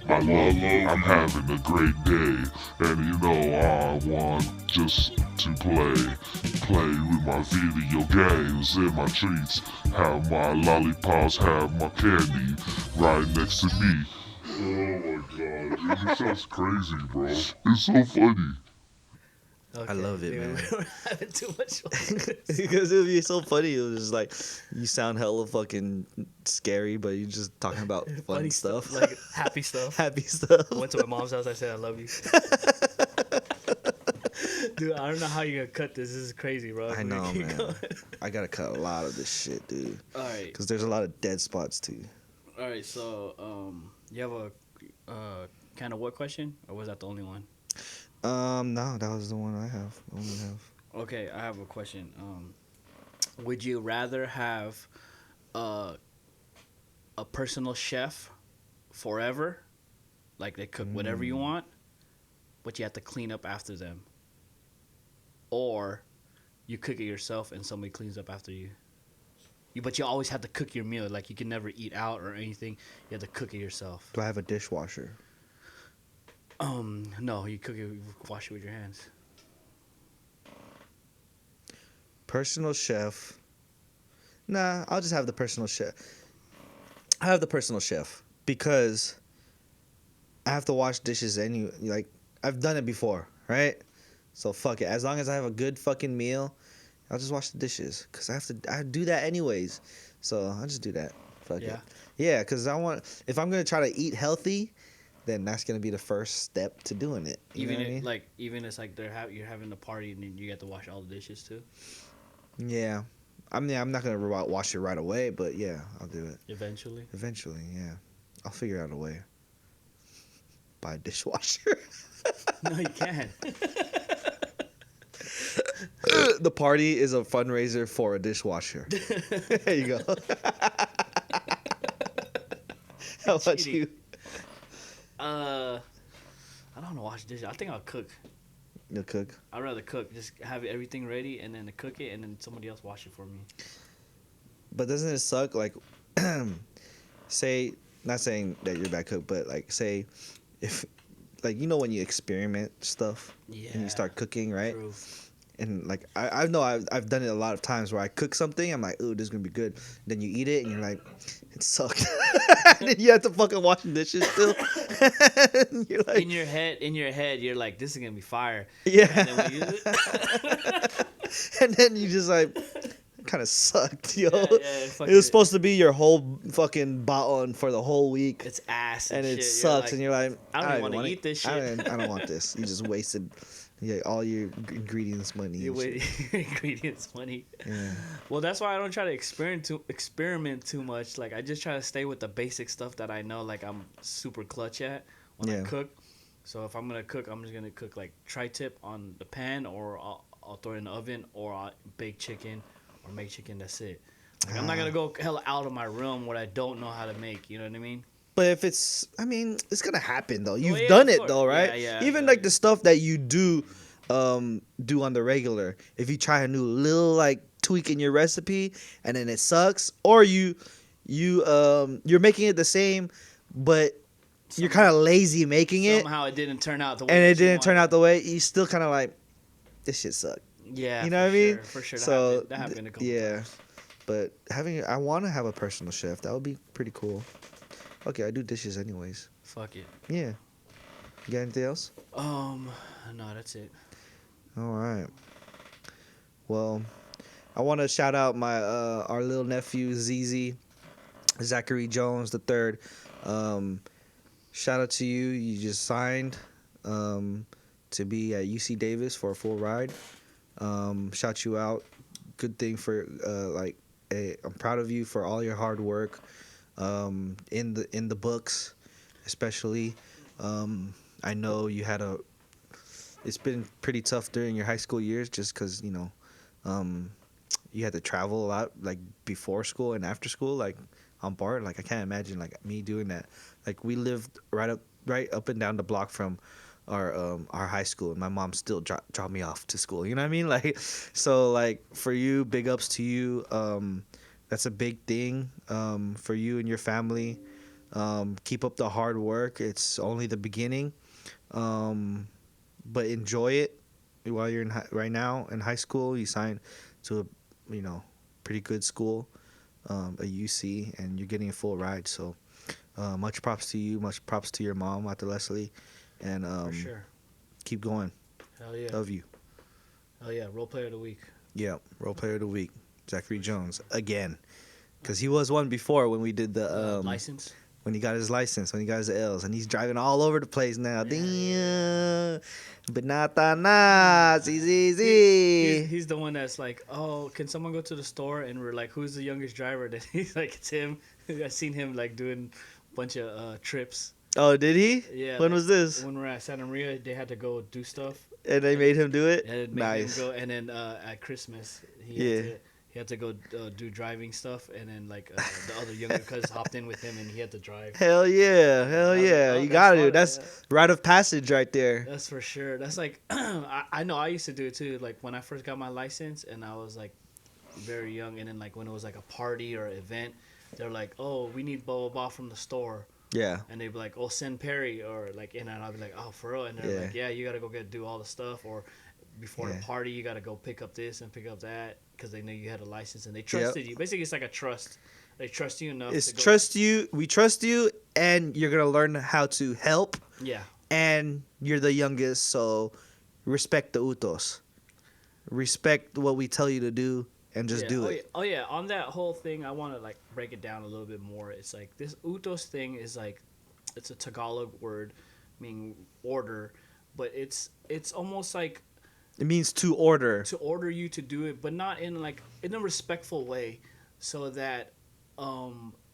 I'm having a great day, and you know I want just to play with my video games and my treats, have my lollipops, have my candy right next to me. Oh my god, it sounds crazy, bro. It's so funny. Okay, I love it, dude, man. We're having too much fun. Because it would be so funny. It was just like you sound hella fucking scary, but you're just talking about fun Funny stuff, like happy stuff. happy stuff. I went to my mom's house. I said, "I love you." Dude, I don't know how you're gonna cut this. This is crazy, bro. I We're gonna know, keep man. going. I gotta cut a lot of this shit, dude. All right, Because there's a lot of dead spots too. all right. So, you have a kind of what question, or was that the only one? No, that was the one I have. Only have. Okay, I have a question. Would you rather have a personal chef forever, like they cook whatever you want, but you have to clean up after them, or you cook it yourself and somebody cleans up after you? But you always have to cook your meal. Like you can never eat out or anything. You have to cook it yourself. Do I have a dishwasher? No, you cook it. You wash it with your hands. Personal chef. Nah, I'll just have the personal chef. I have the personal chef because I have to wash dishes I've done it before, right? So fuck it. As long as I have a good fucking meal, I'll just wash the dishes because I do that anyways. So I'll just do that. Fuck it. Yeah, because if I'm gonna try to eat healthy, then that's gonna be the first step to doing it. You know what I mean? Even it's like you're having a party and then you get to wash all the dishes too. Yeah. I mean, I'm not gonna wash it right away, but yeah, I'll do it. Eventually. Eventually, yeah. I'll figure out a way. Buy a dishwasher. No, you can't. The party is a fundraiser for a dishwasher. There you go. How about Cheating. you? I don't want to wash dishes. I think I'll cook. You'll cook. I'd rather cook. Just have everything ready and then cook it and then somebody else wash it for me. But doesn't it suck? Like, say, not saying that you're a bad cook, but like, say, if, like, you know, when you experiment stuff and you start cooking, right? True. And like, I know I've done it a lot of times where I cook something, I'm like, ooh, this is gonna be good. Then you eat it and you're like, it sucked. And then you have to fucking wash the dishes still. And you're like, In your head, you're like, this is gonna be fire. yeah. And then when you, And then you just like, kind of sucked, yo. It fucking- was supposed to be your whole fucking bottle for the whole week. it's ass And and it shit. sucks, and you're like, I don't even wanna want to eat this I shit. don't want this. You just wasted all your ingredients money. You and shit. wait, ingredients money. Yeah. Well, that's why I don't try to experiment too much. Like I just try to stay with the basic stuff that I know. Like I'm super clutch at when I Yeah. cook. So if I'm gonna cook, I'm just gonna cook like tri-tip on the pan, or I'll throw it in the oven, or I'll bake chicken or make chicken. That's it. Like, I'm not gonna go hella out of my realm what I don't know how to make. You know what I mean? But if it's, I mean, it's gonna happen though. You've yeah, done of it course. though, right? Yeah, Even yeah. like the stuff that you do on the regular. If you try a new little like tweak in your recipe and then it sucks, or you're making it the same, but you're kind of lazy making it, Somehow it didn't turn out the way and that it you didn't turn wanted. out the way you still kind of like, this shit sucked. Yeah, You know what I mean? For sure. So That happened a couple yeah, times. but I want to have a personal chef. That would be pretty cool. Okay, I do dishes anyways. Fuck it. Yeah. You got anything else? No, that's it. All right. Well, I want to shout out my our little nephew ZZ, Zachary Jones the third. Shout out to you. You just signed to be at UC Davis for a full ride. Shout you out. Good thing for I'm proud of you for all your hard work in the books, especially. I know you had it's been pretty tough during your high school years just because, you had to travel a lot, like, before school and after school, like, on BART. Like, I can't imagine, like, me doing that. Like, we lived right up and down the block from our high school, and my mom still dropped me off to school. You know what I mean? Like, so, like, for you, big ups to you. That's a big thing for you and your family. Keep up the hard work. It's only the beginning. But enjoy it while you're right now in high school. You signed to a pretty good school, a UC, and you're getting a full ride. So much props to you. Much props to your mom, Ate Leslie, and For sure. keep going. Hell yeah. Love you. Hell yeah. Role player of the week. Yeah, role player of the week, Zachary Jones again, because he was one before when we did the License. when he got his license, when he got his L's, and he's driving all over the place now. Damn, but not that nice, easy. He's the one that's like, oh, can someone go to the store? And we're like, who's the youngest driver? Then he's like, it's him. I seen him like doing a bunch of trips. Oh, did he? Yeah. When like, was this? When we're at Santa Maria, they had to go do stuff. And they made him do it. And it made Nice. him go. And then at Christmas, he had to go do driving stuff. And then like the other younger cuz hopped in with him, and he had to drive. Hell yeah, hell was yeah. like, oh, You that's got to. fun, That's rite of passage right there. That's for sure. That's like I know I used to do it too. Like when I first got my license, and I was like very young, and then like when it was like a party or event, they're like, oh, we need blah blah blah from the store. Yeah. And they'd be like, oh, send Perry, or like, and I'll be like, oh, for real? And they're like, yeah, you gotta go do all the stuff, or before the party, you gotta go pick up this and pick up that, because they knew you had a license and they trusted you. Basically, it's like a trust. They trust you enough. It's to go. trust you. We trust you, and you're gonna learn how to help. Yeah. And you're the youngest, so respect the utos. Respect what we tell you to do, and just do it. Oh yeah. On that whole thing, I want to like break it down a little bit more. It's like this utos thing is like, it's a Tagalog word, meaning order, but it's almost like It means to order. to order you to do it, but not in like in a respectful way, so that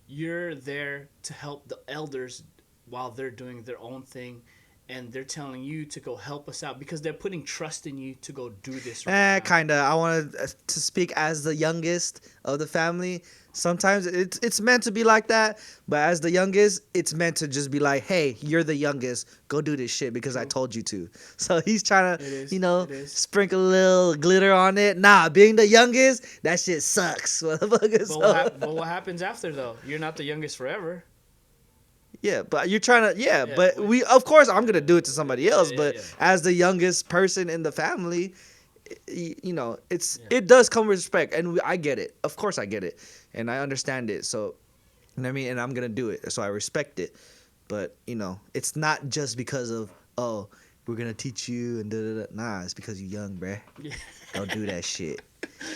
you're there to help the elders while they're doing their own thing, and they're telling you to go help us out because they're putting trust in you to go do this right now. Kinda. I wanted to speak as the youngest of the family. Sometimes it's meant to be like that, but as the youngest, it's meant to just be like, hey, you're the youngest, go do this shit because I told you to. So he's trying to, It is. sprinkle a little glitter on it. Nah, being the youngest, that shit sucks, motherfucker. But what happens after though? You're not the youngest forever. Yeah, but you're trying to, but but- we, of course, I'm gonna do it to somebody else. Yeah, but yeah. as the youngest person in the family, it does come with respect, and I get it. Of course, I get it, and I understand it. So, you know what I mean, and I'm gonna do it. So I respect it. But it's not just because of we're gonna teach you and da da da. Nah, it's because you're young, bruh. Yeah. Don't do that shit.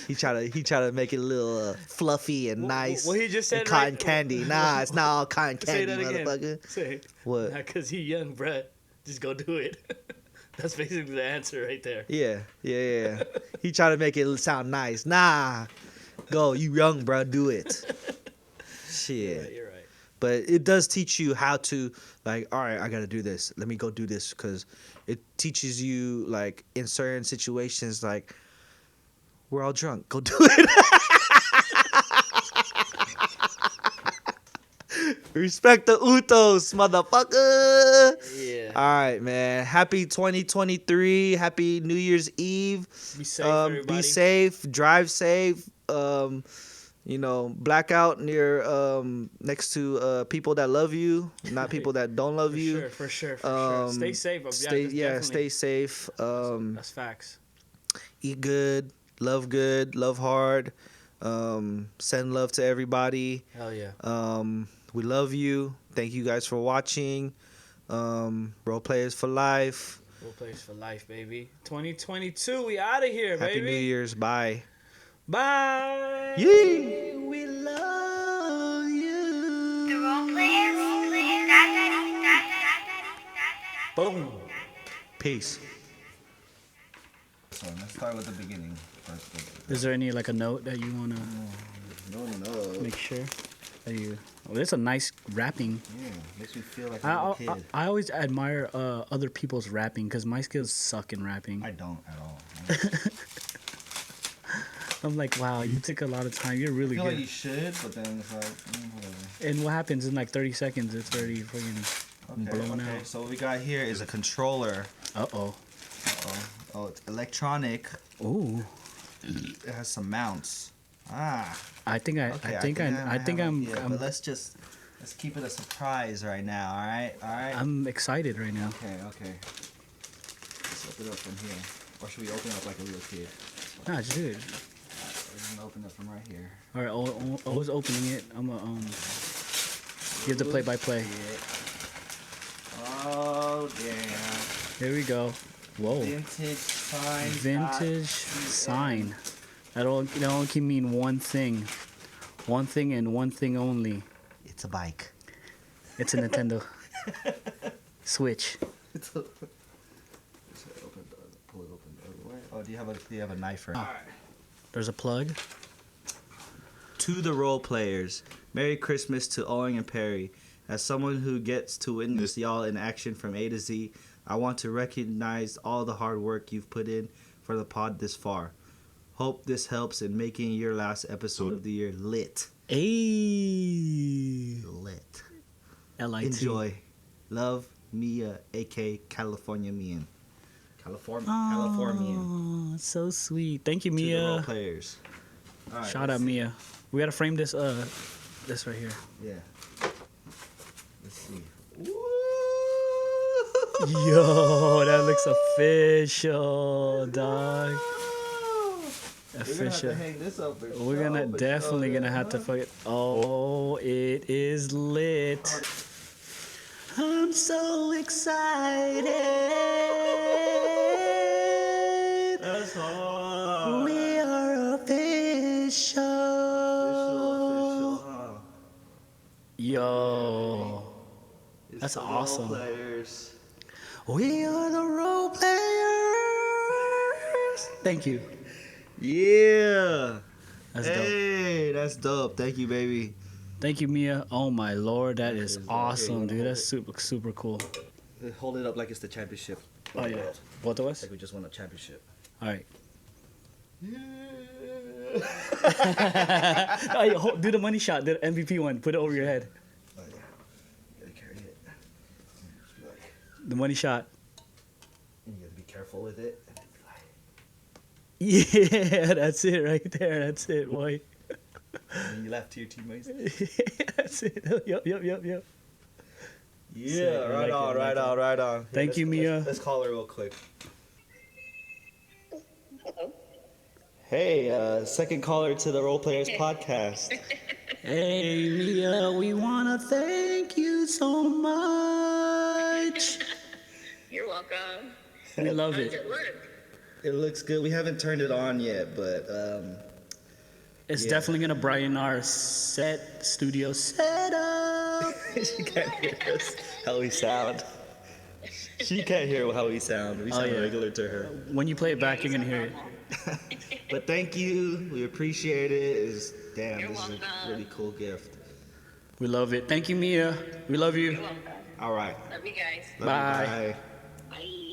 He try to make it a little fluffy and nice. What he just and said, cotton right? candy. Nah, it's not all cotton Say candy, that again. motherfucker. Say What? Because he young, bruh. Just go do it. That's basically the answer right there. Yeah. He try to make it sound nice. Nah, go, you young, bro, do it. Shit. You're right. But it does teach you how to, like, all right, I got to do this. Let me go do this, because it teaches you, like, in certain situations, like, we're all drunk. Go do it. Respect the Utos, motherfucker. Yeah. All right, man. Happy 2023. Happy New Year's Eve. Be safe, everybody. Be safe. Drive safe. Blackout near next to people that love you, not people that don't love you. For sure. Stay safe. Stay safe. That's facts. Eat good, love hard. Send love to everybody. Hell yeah. We love you. Thank you guys for watching. Role Players for life. Role Players for life, baby. 2022, we out of here, baby. Happy New Year's. Bye. Bye. Yee. We love you. The role players. Boom. Peace. So let's start with the beginning. Is there any like a note that you wanna No. make sure that you? Oh, there's a nice rapping. Yeah, makes me feel like a I, little kid. I always admire other people's rapping because my skills suck in rapping. I don't at all. I'm like, wow, you took a lot of time. You're really I feel good. like you should, but then it's like, whatever. And what happens in like 30 seconds? It's already freaking blown out. So what we got here is a controller. Uh-oh. Oh, it's electronic. Ooh. It has some mounts. Ah. I think I'm. But let's keep it a surprise right now. All right. I'm excited right now. Okay. Let's open it up from here, or should we open it up like a little kid? Nah, just do it. We're gonna open it from right here. All right, I was opening it. I'm gonna give the play-by-play. Oh damn. Here we go. Whoa. Vintage sign. Vintage sign. That'll can mean one thing. One thing and one thing only. It's a bike. It's a Nintendo Switch. Pull it open the other way. Oh, do you have a knife for it? There's a plug. To the role players, Merry Christmas to Owen and Perry. As someone who gets to witness y'all in action from A to Z, I want to recognize all the hard work you've put in for the pod this far. Hope this helps in making your last episode of the year lit. Ayy. Lit. L-I-T. Enjoy. Love, Mia, a.k.a. California Mian. Californian. Oh, so sweet. Thank you, To the role Mia. players. All right, Shout out, let's see. Mia. We gotta frame this right here. Yeah. Let's see. Yo, that looks official, dog. Official. We're gonna have to hang this up. We're definitely gonna have to fuck it. Oh, it is lit. I'm so excited. That's hard. We are official. Yo, that's awesome. Players. We are the role players. Thank you. Yeah. That's dope. Hey, that's dope. Thank you, baby. Thank you, Mia. Oh my lord, that is is, awesome, okay, dude. hold That's super cool. Hold it up like it's the championship. Oh yeah, both of us. Like we just won a championship. All right. Yeah. Oh, yeah, do the money shot, the MVP one. Put it over your head. Oh yeah. You gotta carry it. Just be like, The money shot. and you gotta be careful with it. And Yeah, that's it right there. That's it, boy. then you laugh to your teammates. That's it. Yep. Yeah, Sick. I like it, I like it. right on. Thank you, Mia. Let's call her real quick. Hey, second caller to the Role Players podcast. Hey, Mia, we want to thank you so much. You're welcome. We love How does it. it look? It looks good. We haven't turned it on yet, but It's Yeah. definitely gonna brighten our studio setup. she can't hear us how we sound. She can't hear how we sound. We sound yeah. regular to her. When you play it back, you're gonna hear it. But thank you. We appreciate it. Damn, You're this is a welcome. really cool gift. We love it. Thank you, Mia. We love you. You're welcome. All right. Love you guys. Bye. Bye. Bye.